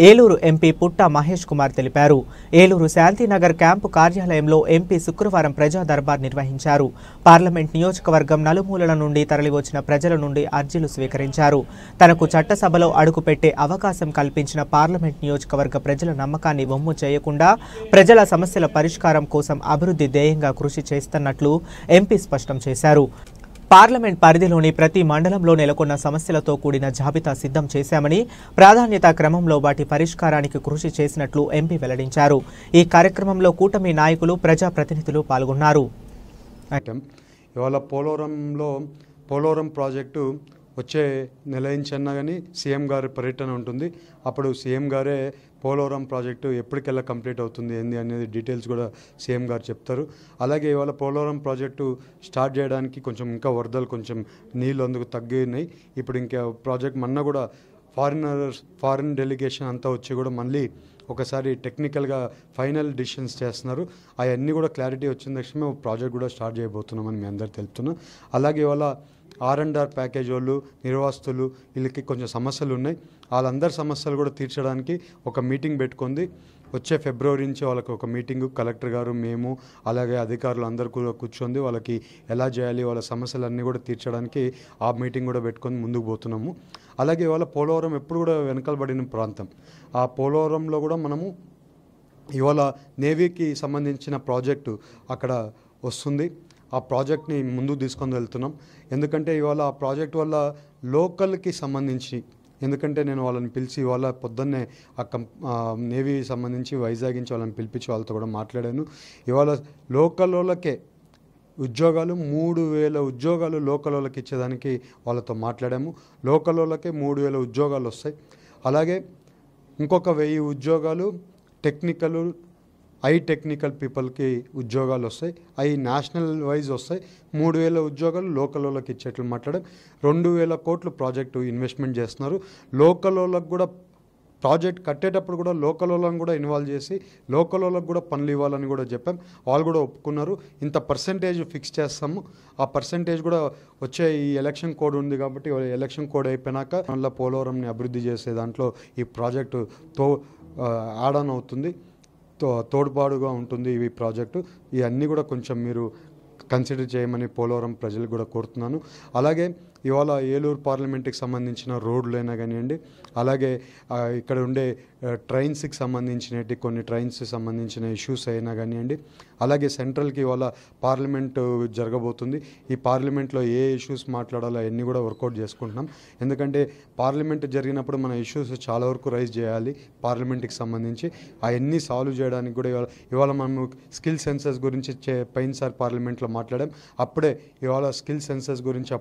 ఏలూరు ఎంపీ పుట్ట మహేష్ కుమార్ తెలిపారు. ఏలూరు శాంతినగర్ క్యాంపు కార్యాలయంలో ఎంపీ శుక్రవారం ప్రజా దర్బార్ నిర్వహించారు. పార్లమెంట్ నియోజకవర్గం నలుమూలల నుండి తరలివచ్చిన ప్రజల నుండి అర్జీలు స్వీకరించారు. తనకు చట్టసభలో అడుగుపెట్టే అవకాశం కల్పించిన పార్లమెంట్ నియోజకవర్గ ప్రజల నమ్మకాన్ని వమ్ము చేయకుండా ప్రజల సమస్యల పరిష్కారం కోసం అభివృద్ధి ధ్యేయంగా కృషి చేస్తున్నట్లు ఎంపీ స్పష్టం చేశారు. పార్లమెంట్ పరిధిలోని ప్రతి మండలంలో నెలకొన్న సమస్యలతో కూడిన జాబితా సిద్ధం చేశామని, ప్రాధాన్యత క్రమంలో వాటి పరిష్కారానికి కృషి చేసినట్లు ఎంపీ వెల్లడించారు. ఈ కార్యక్రమంలో కూటమి నాయకులు, ప్రజాప్రతినిధులు పాల్గొన్నారు. ఇవాళ పోలవరం ప్రాజెక్టు వచ్చే నెల నుంచి కానీ సీఎం గారి పర్యటన ఉంటుంది. అప్పుడు సీఎం గారే పోలవరం ప్రాజెక్టు ఎప్పటికెల్లా కంప్లీట్ అవుతుంది ఏంది అనేది డీటెయిల్స్ కూడా సీఎం గారు చెప్తారు. అలాగే ఇవాళ పోలవరం ప్రాజెక్టు స్టార్ట్ చేయడానికి కొంచెం ఇంకా వరదలు కొంచెం నీళ్ళు అందుకు తగ్గినాయి. ఇప్పుడు ఇంకా ప్రాజెక్ట్ మొన్న కూడా ఫారిన్ డెలిగేషన్ అంతా వచ్చి కూడా మళ్ళీ ఒకసారి టెక్నికల్గా ఫైనల్ డిసిషన్స్ చేస్తున్నారు. అవన్నీ కూడా క్లారిటీ వచ్చిన తక్షణమే ప్రాజెక్ట్ కూడా స్టార్ట్ చేయబోతున్నామని మీ అందరు తెలుపుతున్నాం. అలాగే ఇవాళ R&R ప్యాకేజ్ వాళ్ళు, నిర్వాసితులు వీళ్ళకి కొంచెం సమస్యలు ఉన్నాయి. వాళ్ళందరి సమస్యలు కూడా తీర్చడానికి ఒక మీటింగ్ పెట్టుకుంది. వచ్చే ఫిబ్రవరి నుంచి వాళ్ళకి ఒక మీటింగు కలెక్టర్ గారు, మేము, అలాగే అధికారులు అందరూ కూడా కూర్చొని వాళ్ళకి ఎలా చేయాలి, వాళ్ళ సమస్యలన్నీ కూడా తీర్చడానికి ఆ మీటింగ్ కూడా పెట్టుకొని ముందుకు పోతున్నాము. అలాగే ఇవాళ పోలవరం ఎప్పుడు కూడా వెనకబడిన ప్రాంతం. ఆ పోలవరంలో కూడా మనము ఇవాళ నేవీకి సంబంధించిన ప్రాజెక్టు అక్కడ వస్తుంది. ఆ ప్రాజెక్ట్ని ముందుకు తీసుకొని వెళ్తున్నాం. ఎందుకంటే ఇవాళ ఆ ప్రాజెక్ట్ వల్ల లోకల్కి సంబంధించి, ఎందుకంటే నేను వాళ్ళని పిలిచి ఇవాళ పొద్దున్నే ఆ నేవీ సంబంధించి వైజాగ్ నుంచి వాళ్ళని పిలిపించి వాళ్ళతో కూడా మాట్లాడాను. ఇవాళ లోకల్ వాళ్ళకే ఉద్యోగాలు 3000 ఉద్యోగాలు లోకల్ వాళ్ళకి ఇచ్చేదానికి వాళ్ళతో మాట్లాడాము. లోకల్ వాళ్ళకే 3000 ఉద్యోగాలు వస్తాయి. అలాగే ఇంకొక 1000 ఉద్యోగాలు టెక్నికల్ పీపుల్కి ఉద్యోగాలు వస్తాయి. అవి నేషనల్ వైజ్ వస్తాయి. 3000 ఉద్యోగాలు లోకల్ వాళ్ళకి ఇచ్చేట్లు మాట్లాడాం. 2000 కోట్లు ప్రాజెక్టు ఇన్వెస్ట్మెంట్ చేస్తున్నారు. లోకల్ వాళ్ళకి కూడా ప్రాజెక్ట్ కట్టేటప్పుడు కూడా లోకల్ వాళ్ళని కూడా ఇన్వాల్వ్ చేసి లోకల్ వాళ్ళకి కూడా పనులు ఇవ్వాలని కూడా చెప్పాం. వాళ్ళు కూడా ఒప్పుకున్నారు. ఇంత పర్సంటేజ్ ఫిక్స్ చేస్తాము. ఆ పర్సంటేజ్ కూడా వచ్చే ఈ ఎలక్షన్ కోడ్ ఉంది కాబట్టి ఎలక్షన్ కోడ్ అయిపోయినాక మళ్ళీ పోలవరంని అభివృద్ధి చేసే దాంట్లో ఈ ప్రాజెక్టు యాడ్ ఆన్ అవుతుంది, తోడ్పాటుగా ఉంటుంది ఈ ప్రాజెక్టు. ఇవన్నీ కూడా కొంచెం మీరు కన్సిడర్ చేయమని పోలవరం ప్రజలకు కూడా కోరుతున్నాను. అలాగే ఇవాళ ఏలూరు పార్లమెంట్కి సంబంధించిన రోడ్లైనా కానివ్వండి, అలాగే ఇక్కడ ఉండే ట్రైన్స్కి సంబంధించినవి కొన్ని ట్రైన్స్కి సంబంధించిన ఇష్యూస్ అయినా కానివ్వండి, అలాగే సెంట్రల్కి ఇవాళ పార్లమెంటు జరగబోతుంది. ఈ పార్లమెంట్లో ఏ ఇష్యూస్ మాట్లాడాలో అవన్నీ కూడా వర్కౌట్ చేసుకుంటున్నాం. ఎందుకంటే పార్లమెంట్ జరిగినప్పుడు మన ఇష్యూస్ చాలా వరకు రైజ్ చేయాలి పార్లమెంట్కి సంబంధించి. అవన్నీ సాల్వ్ చేయడానికి కూడా ఇవాళ మనము స్కిల్ సెన్సస్ గురించి పోయినసారి పార్లమెంట్లో మాట్లాడాం. అప్పుడే ఇవాళ స్కిల్ సెన్సస్ గురించి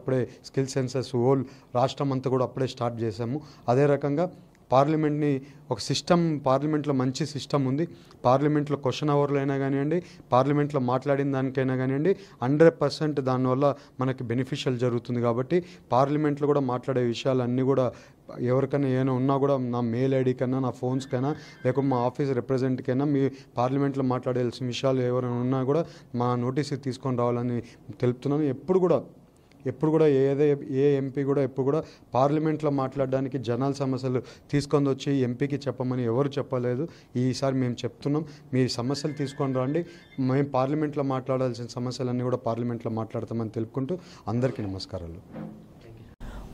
స్కిల్ సెన్సస్ హోల్ రాష్ట్రం అంతా కూడా అప్పుడే స్టార్ట్ చేశాము. అదే రకంగా పార్లమెంట్ని ఒక సిస్టమ్, పార్లమెంట్లో మంచి సిస్టమ్ ఉంది. పార్లమెంట్లో క్వశ్చన్ అవర్లు అయినా కానివ్వండి, పార్లమెంట్లో మాట్లాడిన దానికైనా కానివ్వండి 100% దానివల్ల మనకి బెనిఫిషియల్ జరుగుతుంది. కాబట్టి పార్లమెంట్లో కూడా మాట్లాడే విషయాలన్నీ కూడా ఎవరికైనా ఏమైనా ఉన్నా కూడా నా మెయిల్ ఐడి కన్నా, నా ఫోన్స్ కైనా, లేకపోతే మా ఆఫీస్ రిప్రజెంట్కైనా మీ పార్లమెంట్లో మాట్లాడాల్సిన విషయాలు ఎవరైనా ఉన్నా కూడా మా నోటీస్కి తీసుకొని రావాలని తెలుపుతున్నాను. ఎప్పుడు కూడా ఏ ఎంపీ కూడా ఎప్పుడు కూడా పార్లమెంట్లో మాట్లాడడానికి జనాల సమస్యలు తీసుకొని వచ్చి ఎంపీకి చెప్పమని ఎవరు చెప్పలేదు. ఈసారి మేము చెప్తున్నాం, మీ సమస్యలు తీసుకొని రండి, మేము పార్లమెంట్లో మాట్లాడాల్సిన సమస్యలన్నీ కూడా పార్లమెంట్లో మాట్లాడతామని తెలుపుకుంటూ అందరికీ నమస్కారాలు.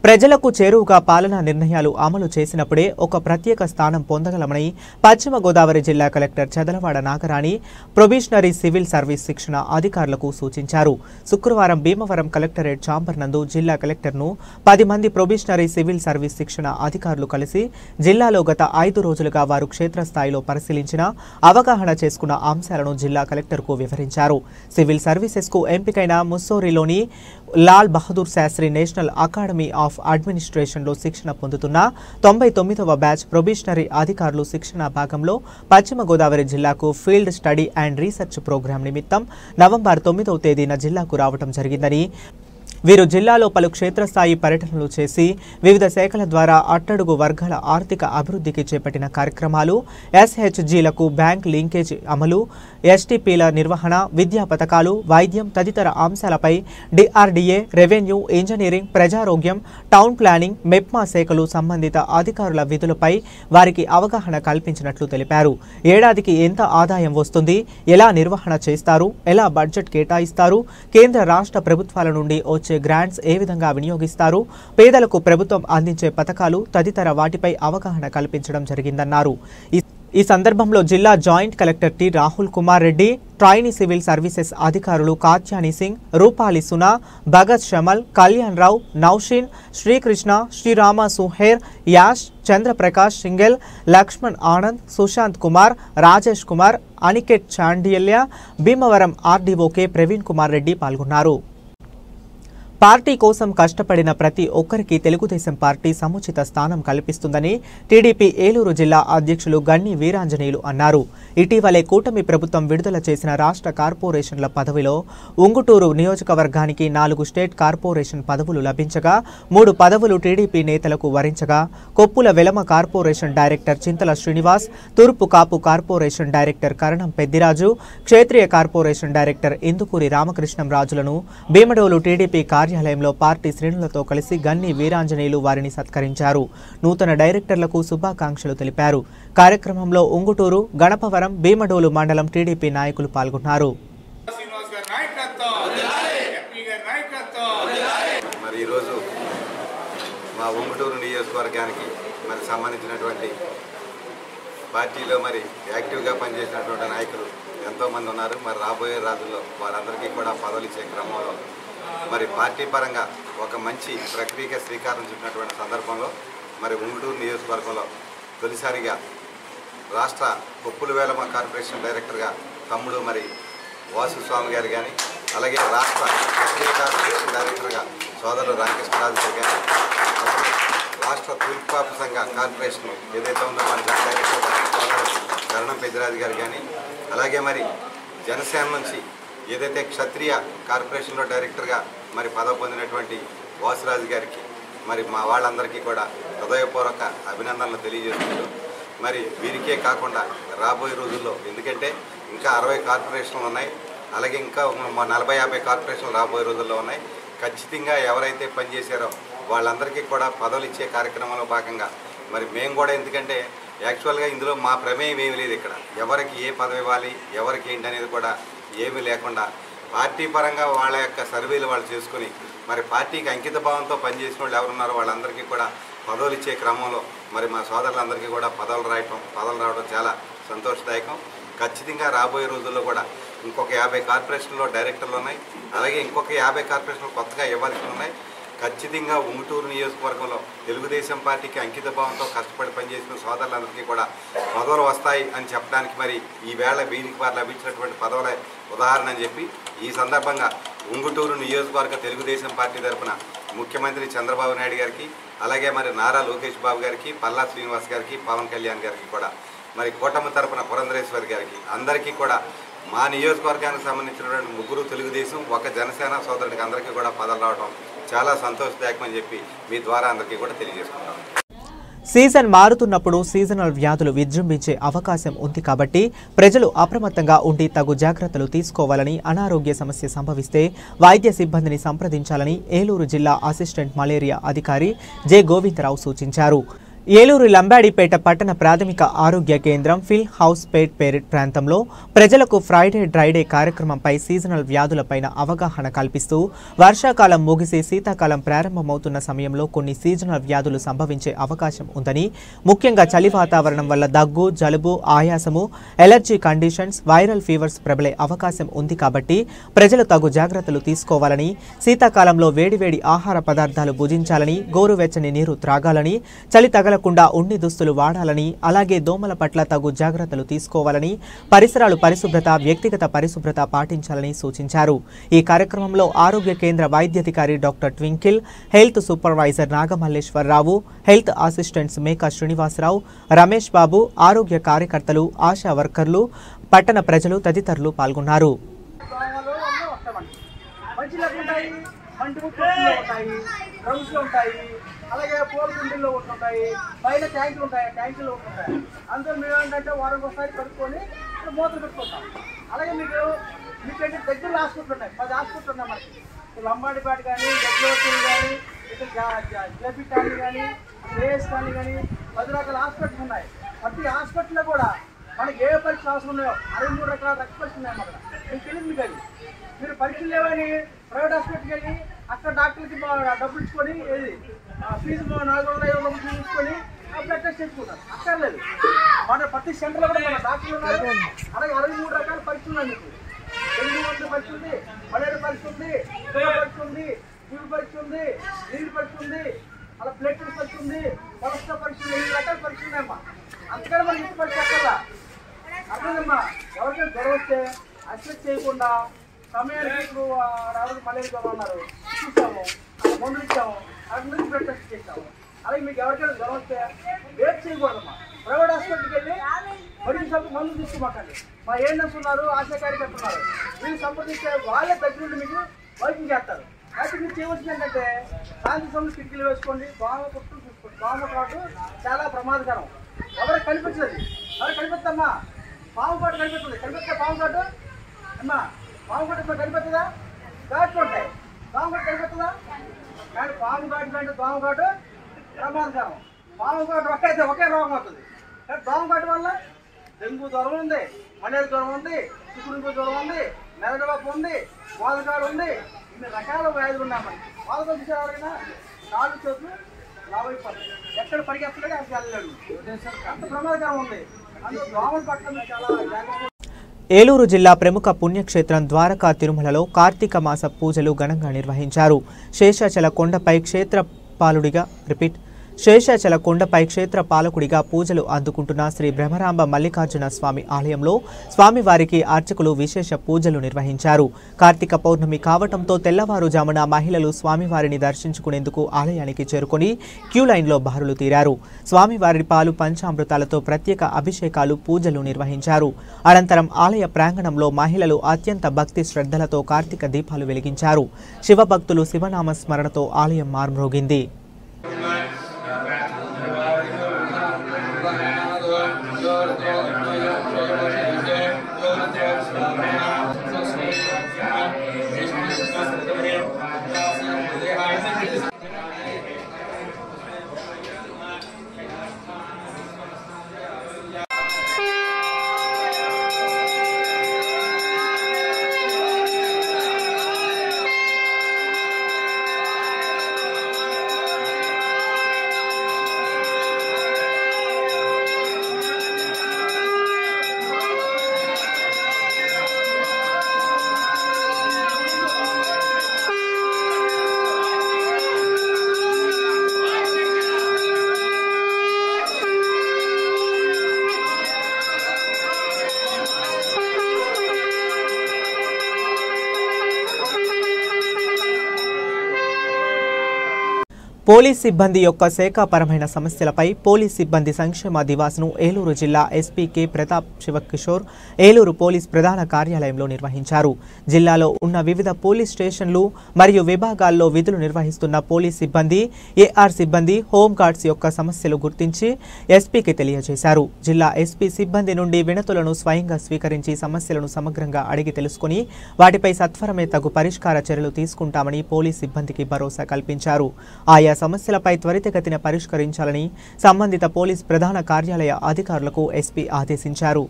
ప్రజలకు చేరువుగా పాలనా నిర్ణయాలు అమలు చేసినప్పుడే ఒక ప్రత్యేక స్థానం పొందగలమని పశ్చిమ గోదావరి జిల్లా collector Chadalavada Nagarani probationary civil service శిక్షణ అధికారులకు సూచించారు. శుక్రవారం భీమవరం కలెక్టరేట్ ఛాంబర్ నందు జిల్లా కలెక్టర్ను 10 మంది ప్రొబేషనరీ సివిల్ సర్వీస్ శిక్షణ అధికారులు కలిసి జిల్లాలో గత 5 రోజులుగా వారు క్షేత్రస్థాయిలో పరిశీలించిన, అవగాహన చేసుకున్న అంశాలను జిల్లా కలెక్టర్కు వివరించారు. సివిల్ సర్వీసెస్కు ఎంపికైన ముస్సోరిలోని Lal Bahadur Shastri national academy of అడ్మినిస్ట్రేషన్లో శిక్షణ పొందుతున్న 99వ బ్యాచ్ ప్రొబేషనరీ అధికారులు శిక్షణ భాగంలో పశ్చిమ గోదావరి జిల్లాకు field study and research programme నిమిత్తం నవంబర్ 9వ తేదీన జిల్లాకు రావడం జరిగిందని, వీరు జిల్లాలో పలు క్షేత్రస్థాయి పర్యటనలు చేసి వివిధ శాఖల ద్వారా అట్టడుగు వర్గాల ఆర్థిక అభివృద్ధికి చేపట్టిన కార్యక్రమాలు, SHGలకు బ్యాంక్ లింకేజ్ అమలు, STPల నిర్వహణ, విద్యా పథకాలు, వైద్యం తదితర అంశాలపై DRDA, రెవెన్యూ, ఇంజనీరింగ్, ప్రజారోగ్యం, టౌన్ ప్లానింగ్, మెప్మా శాఖలు సంబంధిత అధికారుల విధులపై వారికి అవగాహన కల్పించినట్లు తెలిపారు. ఏడాదికి ఎంత ఆదాయం వస్తుంది, ఎలా నిర్వహణ చేస్తారు, ఎలా బడ్జెట్ కేటాయిస్తారు, కేంద్ర రాష్ట్ర ప్రభుత్వాల నుండి వచ్చే గ్రాంట్స్ ఏ విధంగా వినియోగిస్తారు, పేదలకు ప్రభుత్వం అందించే పథకాలు తదితర వాటిపై అవగాహన కల్పించడం జరిగిందన్నారు. ఈ సందర్భంలో జిల్లా joint collector T Rahul Kumar Reddy, trainee civil services అధికారులు కాత్యాని సింగ్, రూపాలి సునా, భగత్ షమల్, కళ్యాణ్ రావు, నౌషిన్, శ్రీకృష్ణ, శ్రీరామ సుహేర్, యాష్, చంద్రప్రకాష్ సింగెల్, లక్ష్మణ్ ఆనంద్, సుశాంత్ కుమార్, రాజేష్ కుమార్, అనికెట్ చాండియల్య, భీమవరం RDOK ప్రవీణ్ కుమార్ రెడ్డి పాల్గొన్నారు. పార్టీ కోసం కష్టపడిన ప్రతి ఒక్కరికి తెలుగుదేశం పార్టీ సముచిత స్థానం కల్పిస్తుందని టీడీపీ ఏలూరు జిల్లా అధ్యక్షులు గన్ని వీరాంజనేయులు అన్నారు. ఇటీవలే కూటమి ప్రభుత్వం విడుదల చేసిన రాష్ట్ర కార్పొరేషన్ల పదవిలో ఉంగుటూరు నియోజకవర్గానికి 4 స్టేట్ కార్పొరేషన్ పదవులు లభించగా 3 పదవులు టీడీపీ నేతలకు వరించగా, కొప్పుల వెలమ కార్పొరేషన్ డైరెక్టర్ చింతల శ్రీనివాస్, తూర్పు కాపు కార్పొరేషన్ డైరెక్టర్ కరణం పెద్దిరాజు, క్షేత్రీయ కార్పొరేషన్ డైరెక్టర్ ఇందుకూరి రామకృష్ణం రాజులను భీమడోలు టీడీపీ కార్యాలయంలో పార్టీ శ్రేణులతో కలిసి గన్ని వీరాంజనేయులు వారిని సత్కరించారు. నూతన డైరెక్టర్లకు శుభాకాంక్షలు తెలిపారు. కార్యక్రమంలో ఉంగుటూరు, గణపవరం, భీమడోలు మండలం టీడీపీ నాయకులు పాల్గొన్నారు. మరి ఈరోజు మా ఉంగుటూరు నియోజకవర్గానికి మరి సంబంధించినటువంటి పార్టీలో మరి యాక్టివ్గా పనిచేసినటువంటి నాయకులు ఎంతోమంది ఉన్నారు. మరి రాబోయే రోజుల్లో వారందరికీ కూడా పదవులు ఇచ్చే క్రమంలో మరి పార్టీ పరంగా ఒక మంచి ప్రక్రియగా శ్రీకారం చుట్టినటువంటి సందర్భంలో మరి ఉంగుటూరు నియోజకవర్గంలో తొలిసారిగా రాష్ట్ర కొప్పుల వేలమ కార్పొరేషన్ డైరెక్టర్గా తమ్ముడు మరి వాసుస్వామి గారు కానీ, అలాగే రాష్ట్ర క్షేత్రీయ కార్పొరేషన్ డైరెక్టర్గా సోదరులు రామకృష్ణరాజు గారు కానీ, అలాగే రాష్ట్ర తూర్పు కాపు సంఘ కార్పొరేషన్ ఏదైతే ఉందో మన డైరెక్టర్ కరణం పెద్దిరాజు గారు కానీ, అలాగే మరి జనసేన నుంచి ఏదైతే క్షత్రియ కార్పొరేషన్లో డైరెక్టర్గా మరి పదవి పొందినటువంటి వాసురాజు గారికి మరి మా వాళ్ళందరికీ కూడా హృదయపూర్వక అభినందనలు తెలియజేస్తున్నారు. మరి వీరికే కాకుండా రాబోయే రోజుల్లో, ఎందుకంటే ఇంకా 60 కార్పొరేషన్లు ఉన్నాయి, అలాగే ఇంకా 40-50 కార్పొరేషన్లు రాబోయే రోజుల్లో ఉన్నాయి. ఖచ్చితంగా ఎవరైతే పనిచేశారో వాళ్ళందరికీ కూడా పదవులు ఇచ్చే కార్యక్రమంలో భాగంగా మరి మేము కూడా, ఎందుకంటే యాక్చువల్గా ఇందులో మా ప్రమేయం ఏమీ లేదు. ఇక్కడ ఎవరికి ఏ పదవి ఇవ్వాలి, ఎవరికి ఏంటి అనేది కూడా ఏమీ లేకుండా పార్టీ పరంగా వాళ్ళ యొక్క సర్వేలు వాళ్ళు చేసుకుని మరి పార్టీకి అంకిత భావంతో పనిచేసిన వాళ్ళు ఎవరున్నారో వాళ్ళందరికీ కూడా పదవులు ఇచ్చే క్రమంలో మరి మా సోదరులందరికీ కూడా పదవులు రావడం చాలా సంతోషదాయకం. ఖచ్చితంగా రాబోయే రోజుల్లో కూడా ఇంకొక 50 కార్పొరేషన్లో డైరెక్టర్లు ఉన్నాయి, అలాగే ఇంకొక 50 కార్పొరేషన్లు కొత్తగా ఇవ్వాల్సి ఉన్నాయి. ఖచ్చితంగా ఉంగుటూరు నియోజకవర్గంలో తెలుగుదేశం పార్టీకి అంకిత భావంతో కష్టపడి పనిచేసిన సోదరులందరికీ కూడా పదవులు వస్తాయి అని చెప్పడానికి మరి ఈవేళ వీరికి వారు లభించినటువంటి పదవుల ఉదాహరణ అని చెప్పి ఈ సందర్భంగా ఉంగుటూరు నియోజకవర్గ తెలుగుదేశం పార్టీ తరఫున ముఖ్యమంత్రి చంద్రబాబు నాయుడు గారికి, అలాగే మరి నారా లోకేష్ బాబు గారికి, పల్లా శ్రీనివాస్ గారికి, పవన్ కళ్యాణ్ గారికి కూడా, మరి కూటమి తరపున పురంధరేశ్వరి గారికి, అందరికీ కూడా మా నియోజకవర్గానికి సంబంధించినటువంటి 3 తెలుగుదేశం, 1 జనసేన సోదరుడికి అందరికీ కూడా పదవి రావడం చాలా సంతోషదాయకమని చెప్పి మీ ద్వారా అందరికీ కూడా తెలియజేసుకుంటాం. సీజన్ మారుతున్నప్పుడు సీజనల్ వ్యాధులు విజృంభించే అవకాశం ఉంది కాబట్టి ప్రజలు అప్రమత్తంగా ఉండి తగు జాగ్రత్తలు తీసుకోవాలని, అనారోగ్య సమస్య సంభవిస్తే వైద్య సిబ్బందిని సంప్రదించాలని ఏలూరు జిల్లా అసిస్టెంట్ మలేరియా అధికారి జె గోవిందరావు సూచించారు. ఏలూరు లంబాడిపేట పట్టణ ప్రాథమిక ఆరోగ్య కేంద్రం ఫిల్ హౌస్ పేట్ పేరెట్ ప్రాంతంలో ప్రజలకు ఫ్రైడే డ్రైడే కార్యక్రమంపై సీజనల్ వ్యాధులపైన అవగాహన కల్పిస్తూ వర్షాకాలం ముగిసి శీతాకాలం ప్రారంభమవుతున్న సమయంలో కొన్ని సీజనల్ వ్యాధులు సంభవించే అవకాశం ఉందని, ముఖ్యంగా చలి వాతావరణం వల్ల దగ్గు, జలుబు, ఆయాసము, ఎలర్జీ కండిషన్స్, వైరల్ ఫీవర్స్ ప్రబలే అవకాశం ఉంది కాబట్టి ప్రజలు తగు జాగ్రత్తలు తీసుకోవాలని, శీతాకాలంలో వేడివేడి ఆహార పదార్థాలు భుజించాలని, గోరువెచ్చని నీరు త్రాగాలని, చలి తగలకుండా ఉన్ని దుస్తులు వాడాలని, అలాగే దోమల పట్ల తగు జాగ్రత్తలు తీసుకోవాలని, పరిసరాలు పరిశుభ్రత, వ్యక్తిగత పరిశుభ్రత పాటించాలని సూచించారు. ఈ కార్యక్రమంలో ఆరోగ్య కేంద్ర వైద్యాధికారి doctor Twinkle, health supervisor Nagamalleswararao, health assistants Meka Srinivasarao, Ramesh Babu, ఆరోగ్య కార్యకర్తలు, ఆశా వర్కర్లు, పట్టణ ప్రజలు తదితరులు పాల్గొన్నారు. అలాగే పోల్ కుండీల్లో ఉంటాయి, పైన ట్యాంకులు ఉంటాయి, ట్యాంకులు ఉంటాయి. అందులో మేము ఏంటంటే వారానికి ఒకసారి కడుక్కొని మూతలు పెట్టుకుంటాం. అలాగే మీకు ఏంటంటే దగ్గర హాస్పిటల్ ఉన్నాయి, 10 హాస్పిటల్ ఉన్నాయి మనకి. లంబాడిపేట కానీ, గజ్జోతులు కానీ, జబి కానీ కానీ, రేస్ కానీ కానీ 10 రకాల హాస్పిటల్స్ ఉన్నాయి. ప్రతి హాస్పిటల్లో కూడా మనకి ఏ పరీక్షలు అవసరం ఉన్నాయో 63 రకాల రక్త పరీక్షలు ఉన్నాయి అన్నమాట. మీకు తెలియదు మీకు అది. మీరు పరీక్షలు లేవని ప్రైవేట్ హాస్పిటల్కి వెళ్ళి అక్కడ డాక్టర్కి డబ్బులు ఇచ్చుకొని ఫీజు 400-500 తీసుకొని బ్లడ్ టెస్ట్ చేసుకుంటారు. అక్కర్లేదు. మన ప్రతి సెంటర్లో కూడా మన డాక్టర్లు ఉన్నారు. అలాగే 63 రకాల పరీక్షలు ఉన్నాయి. మీకు తెలుగు వంద పరీక్ష ఉంది, మలేరియా పరీక్ష ఉంది, పరీక్ష ఉంది, ఫీవర్ పరీక్ష ఉంది, నీరు పరీక్ష ఉంది, అలా బ్లడ్ టెస్ట్ పరీక్ష ఉంది, కొలెస్ట్రాల్ పరీక్ష ఉంది. 7 రకాల పరీక్ష ఉన్నాయమ్మా. అంతకన్నా మనకి ఇంటి పరీక్ష అక్కర్లా. అర్థమమ్మా. ఎవరికైనా జ్వరం వస్తే అసెస్ చేయకుండా సమయానికి ఇప్పుడు మలేరియా జ్వరం ఉన్నారు చూసాము, మందులు ఇచ్చాము, అందరికీ బ్లడ్ టెస్ట్ చేసాము. అలాగే మీకు ఎవరికైనా జ్వరం వస్తే వెయిట్ చేయకూడదమ్మా. ప్రైవేట్ హాస్పిటల్కి వెళ్ళి మెడిసిన్ మందులు తీసుకోమాకండి. మా ఏఎన్ఎస్ ఉన్నారు, ఆశా కార్యకర్తలు ఉన్నారు, వీళ్ళు సంప్రదిస్తే వాళ్ళే దగ్గరుండి మీకు వైద్యం చేస్తారు. అయితే మీరు చేయవలసింది ఏంటంటే శాంతి సమయంలో కిటికీలు వేసుకోండి, దోమ కుట్టులు చూసుకోండి. దోమ కాటు చాలా ప్రమాదకరం. ఎవరికి కనిపించదు. ఎవరికి కనిపిస్తమ్మా? పాము కాటు కనిపిస్తుంది. కనిపిస్తే పాము కాటు అమ్మా, పాము కాటు కనిపిస్తుందా? ఘాట్లు ఉంటాయి. దోమ కాటు కనిపిస్తుందా? కానీ పాము కాటు కంటే దోమ కాటు ప్రమాదకరం. పాము కాటు ఒకే రోగం అవుతుంది. కానీ దోమ కాటు వల్ల డెంగ్యూ జ్వరం ఉంది, మలేరియా జ్వరం ఉంది, చిక్కుడుకు జ్వరం ఉంది, మెదడువాపు ఉంది, వాదకాలు ఉంది. ఇన్ని రకాల వ్యాధులు ఉన్నాయి మనకి. వాదకాలు చూసే ఎవరైనా 4 చేతులు లావైపోతాయి. ఎక్కడ పరిగెత్తలేదు అసలు వెళ్ళలేడు. అంత ప్రమాదకరం ఉంది. అందులో దోమల పట్ల చాలా జాగ్రత్త. ఏలూరు జిల్లా ప్రముఖ పుణ్యక్షేత్రం ద్వారకా తిరుమలలో కార్తీక మాస పూజలు ఘనంగా నిర్వహించారు. శేషాచల కొండపై క్షేత్ర పాలకుడిగా పూజలు అందుకుంటున్న శ్రీ బ్రహ్మరాంబ మల్లికార్జున స్వామి ఆలయంలో స్వామివారికి అర్చకులు విశేష పూజలు నిర్వహించారు. కార్తీక పౌర్ణమి కావటంతో తెల్లవారుజామున మహిళలు స్వామివారిని దర్శించుకునేందుకు ఆలయానికి చేరుకొని క్యూ లైన్లో బారులు తీరారు. స్వామివారి పాలు పంచామృతాలతో ప్రత్యేక అభిషేకాలు, పూజలు నిర్వహించారు. అనంతరం ఆలయ ప్రాంగణంలో మహిళలు అత్యంత భక్తి శ్రద్ధలతో కార్తీక దీపాలు వెలిగించారు. శివభక్తులు శివనామ స్మరణతో ఆలయం మార్మ్రోగింది. పోలీస్ సిబ్బంది యొక్క శాఖాపరమైన సమస్యలపై పోలీస్ సిబ్బంది సంక్షేమ దివాస్ను ఏలూరు జిల్లా SP K Pratap Shiva Kishore Eluru police ప్రధాన కార్యాలయంలో నిర్వహించారు. జిల్లాలో ఉన్న వివిధ పోలీస్ స్టేషన్లు మరియు విభాగాల్లో విధులు నిర్వహిస్తున్న పోలీస్ సిబ్బంది, ఏఆర్ సిబ్బంది, హోంగార్డ్స్ యొక్క సమస్యలు గుర్తించి ఎస్పీకి తెలియజేశారు. జిల్లా ఎస్పీ సిబ్బంది నుండి వినతులను స్వయంగా స్వీకరించి సమస్యలను సమగ్రంగా అడిగి తెలుసుకుని వాటిపై సత్వరమే తగు పరిష్కార చర్యలు తీసుకుంటామని పోలీస్ సిబ్బందికి భరోసా కల్పించారు. ఆయా సమస్యలపై త్వరితగతిన పరిష్కరించాలని సంబంధిత పోలీస్ ప్రధాన కార్యాలయ అధికారులకు ఎస్పీ ఆదేశించారు.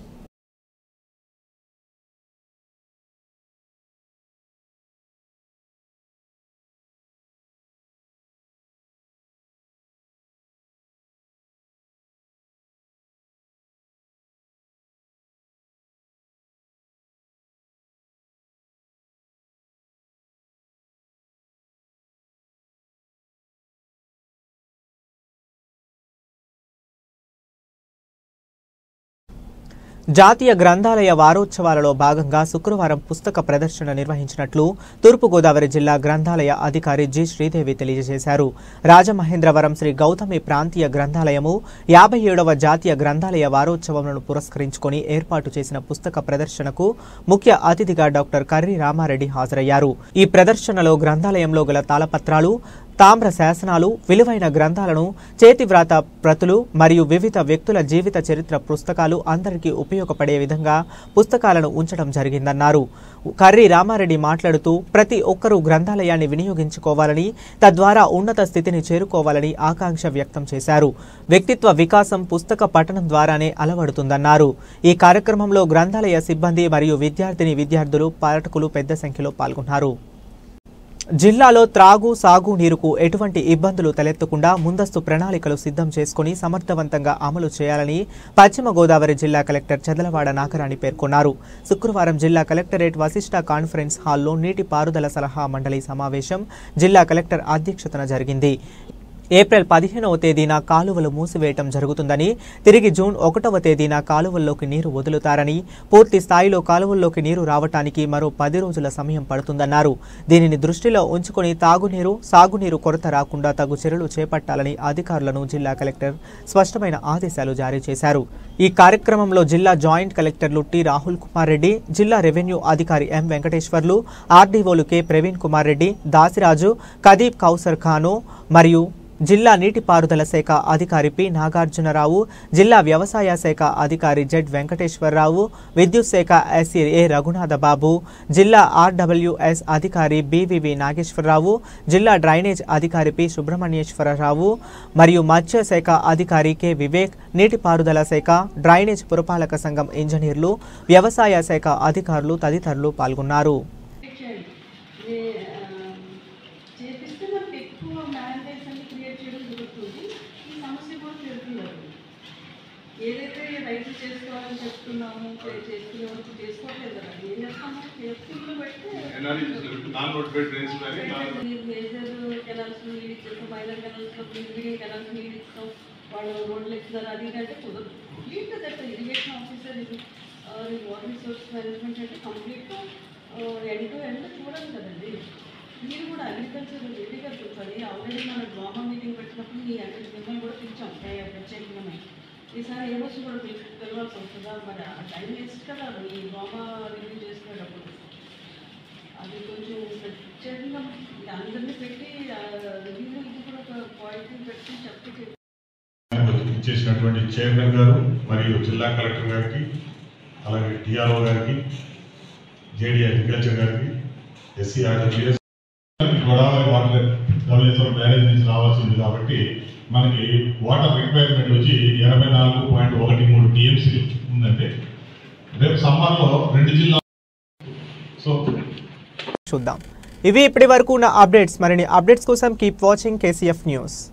జాతీయ గ్రంథాలయ వారోత్సవాలలో భాగంగా శుక్రవారం పుస్తక ప్రదర్శన నిర్వహించినట్లు తూర్పుగోదావరి జిల్లా గ్రంథాలయ అధికారి జి శ్రీదేవి తెలియజేశారు. రాజమహేంద్రవరం శ్రీ గౌతమి ప్రాంతీయ గ్రంథాలయము 57వ జాతీయ గ్రంథాలయ వారోత్సవాలను పురస్కరించుకొని ఏర్పాటు చేసిన పుస్తక ప్రదర్శనకు ముఖ్య అతిథిగా డాక్టర్ కర్రి రామారెడ్డి హాజరయ్యారు. ఈ ప్రదర్శనలో గ్రంథాలయంలో గల తాళపత్రాలు, తామ్ర శాసనాలు, విలువైన గ్రంథాలను, చేతివ్రాత ప్రతులు మరియు వివిధ వ్యక్తుల జీవిత చరిత్ర పుస్తకాలు అందరికీ ఉపయోగపడే విధంగా పుస్తకాలను ఉంచడం జరిగిందన్నారు. కర్రి రామారెడ్డి మాట్లాడుతూ ప్రతి ఒక్కరూ గ్రంథాలయాన్ని వినియోగించుకోవాలని, తద్వారా ఉన్నత స్థితిని చేరుకోవాలని ఆకాంక్ష వ్యక్తం చేశారు. వ్యక్తిత్వ వికాసం పుస్తక పఠనం ద్వారానే అలవడుతుందన్నారు. ఈ కార్యక్రమంలో గ్రంథాలయ సిబ్బంది మరియు విద్యార్థులు, పాఠకులు పెద్ద సంఖ్యలో పాల్గొన్నారు. జిల్లాలో త్రాగు, సాగు నీరుకు ఎటువంటి ఇబ్బందులు తలెత్తకుండా ముందస్తు ప్రణాళికలు సిద్ధం చేసుకుని సమర్థవంతంగా అమలు చేయాలని పశ్చిమ గోదావరి జిల్లా కలెక్టర్ చదలవాడ నాగరాణి పేర్కొన్నారు. శుక్రవారం జిల్లా కలెక్టరేట్ వశిష్ఠ కాన్ఫరెన్స్ హాల్లో నీటిపారుదల సలహా మండలి సమావేశం జిల్లా కలెక్టర్ అధ్యక్షతన జరిగింది. ఏప్రిల్ 15వ తేదీన కాలువలు మూసివేయటం జరుగుతుందని, తిరిగి జూన్ 1వ తేదీన కాలువల్లోకి నీరు వదులుతారని, పూర్తి స్థాయిలో కాలువల్లోకి నీరు రావటానికి మరో 10 రోజుల సమయం పడుతుందన్నారు. దీనిని దృష్టిలో ఉంచుకుని తాగునీరు, సాగునీరు కొరత రాకుండా తగు చర్యలు చేపట్టాలని అధికారులను జిల్లా కలెక్టర్ స్పష్టమైన ఆదేశాలు జారీ చేశారు. ఈ కార్యక్రమంలో జిల్లా జాయింట్ కలెక్టర్లు టి రాహుల్ కుమార్ రెడ్డి, జిల్లా రెవెన్యూ అధికారి ఎం వెంకటేశ్వర్లు, ఆర్డీఓలు కె ప్రవీణ్ కుమార్ రెడ్డి, దాసిరాజు, కదీబ్ కౌసర్ ఖాను మరియు జిల్లా నీటిపారుదల శాఖ అధికారి పి నాగార్జునరావు, జిల్లా వ్యవసాయ శాఖ అధికారి జెడ్ వెంకటేశ్వరరావు, విద్యుత్ శాఖ ఎస్సీ ఏ రఘునాథబాబు, జిల్లా ఆర్డబ్ల్యూఎస్ అధికారి బివివి నాగేశ్వరరావు, జిల్లా డ్రైనేజ్ అధికారి పి సుబ్రహ్మణ్యేశ్వరరావు మరియు మత్స్య శాఖ అధికారి కె వివేక్, నీటిపారుదల శాఖ, డ్రైనేజ్ పురపాలక సంఘం ఇంజనీర్లు, వ్యవసాయ శాఖ అధికారులు తదితరులు పాల్గొన్నారు. ఏదైతే రైతు చేసుకోవాలని చెప్తున్నాము చేసుకునేవాళ్ళు చేసుకోవట్లేదు కదా, ఏం చేస్తాము చేసుకుంటూ పెడితే మేజర్ కెనాల్స్ నీళ్ళు ఇచ్చేస్తాం, మైనర్ కెనాల్స్లో బ్లీడింగ్ కెనాల్స్ నీళ్ళు ఇస్తాం, వాళ్ళు రోడ్లు ఇస్తున్నారు. అది అంటే కుదరదు. కంప్లీట్గా దట్ ఇరిగేషన్ ఆఫీసర్ ఇది వాటర్ రిసోర్స్ మేనేజ్మెంట్ అంటే కంప్లీట్గా ఎండ్ టు ఎండ్ చూడాలి కదండి. మీరు కూడా అగ్రికల్చర్ ఏదిగా చూడాలి. ఆల్రెడీ మన డ్రామా మీటింగ్ పెట్టినప్పుడు మీ మిమ్మల్ని కూడా పిలిచాం ప్రత్యేకంగా. ఈసారి ఏమొచ్చి కూడా పిలవాల్సి వస్తుందా? మరి ఆ టైం వేస్ట్ కదా ఈ డ్రామా రివ్యూ చేసుకునేటప్పుడు. అది కొంచెం ప్రత్యేకంగా అందరినీ పెట్టి రివ్యూ ఇది కూడా ఒక క్వాలిటీ పెట్టి చెప్పి ఇచ్చేసినటువంటి చైర్మన్ గారు మరియు జిల్లా కలెక్టర్ గారికి, అలాగే టీఆర్ఓ గారికి, జేడీ అగ్రికల్చర్ గారికి, SC RWS Godavari water Dhavaleswaram barrage నుంచి రావాల్సింది కాబట్టి మనకి వాటర్ రిక్వైర్మెంట్ వచ్చి 84.13 టీఎంసీ ఉందంటే రేపు సమ్మర్లో 2 జిల్లా. సో చూద్దాం. ఇవి ఇప్పటి వరకు ఉన్న అప్డేట్స్. మరిన్ని అప్డేట్స్ కోసం కీప్ వాచింగ్ KCF న్యూస్.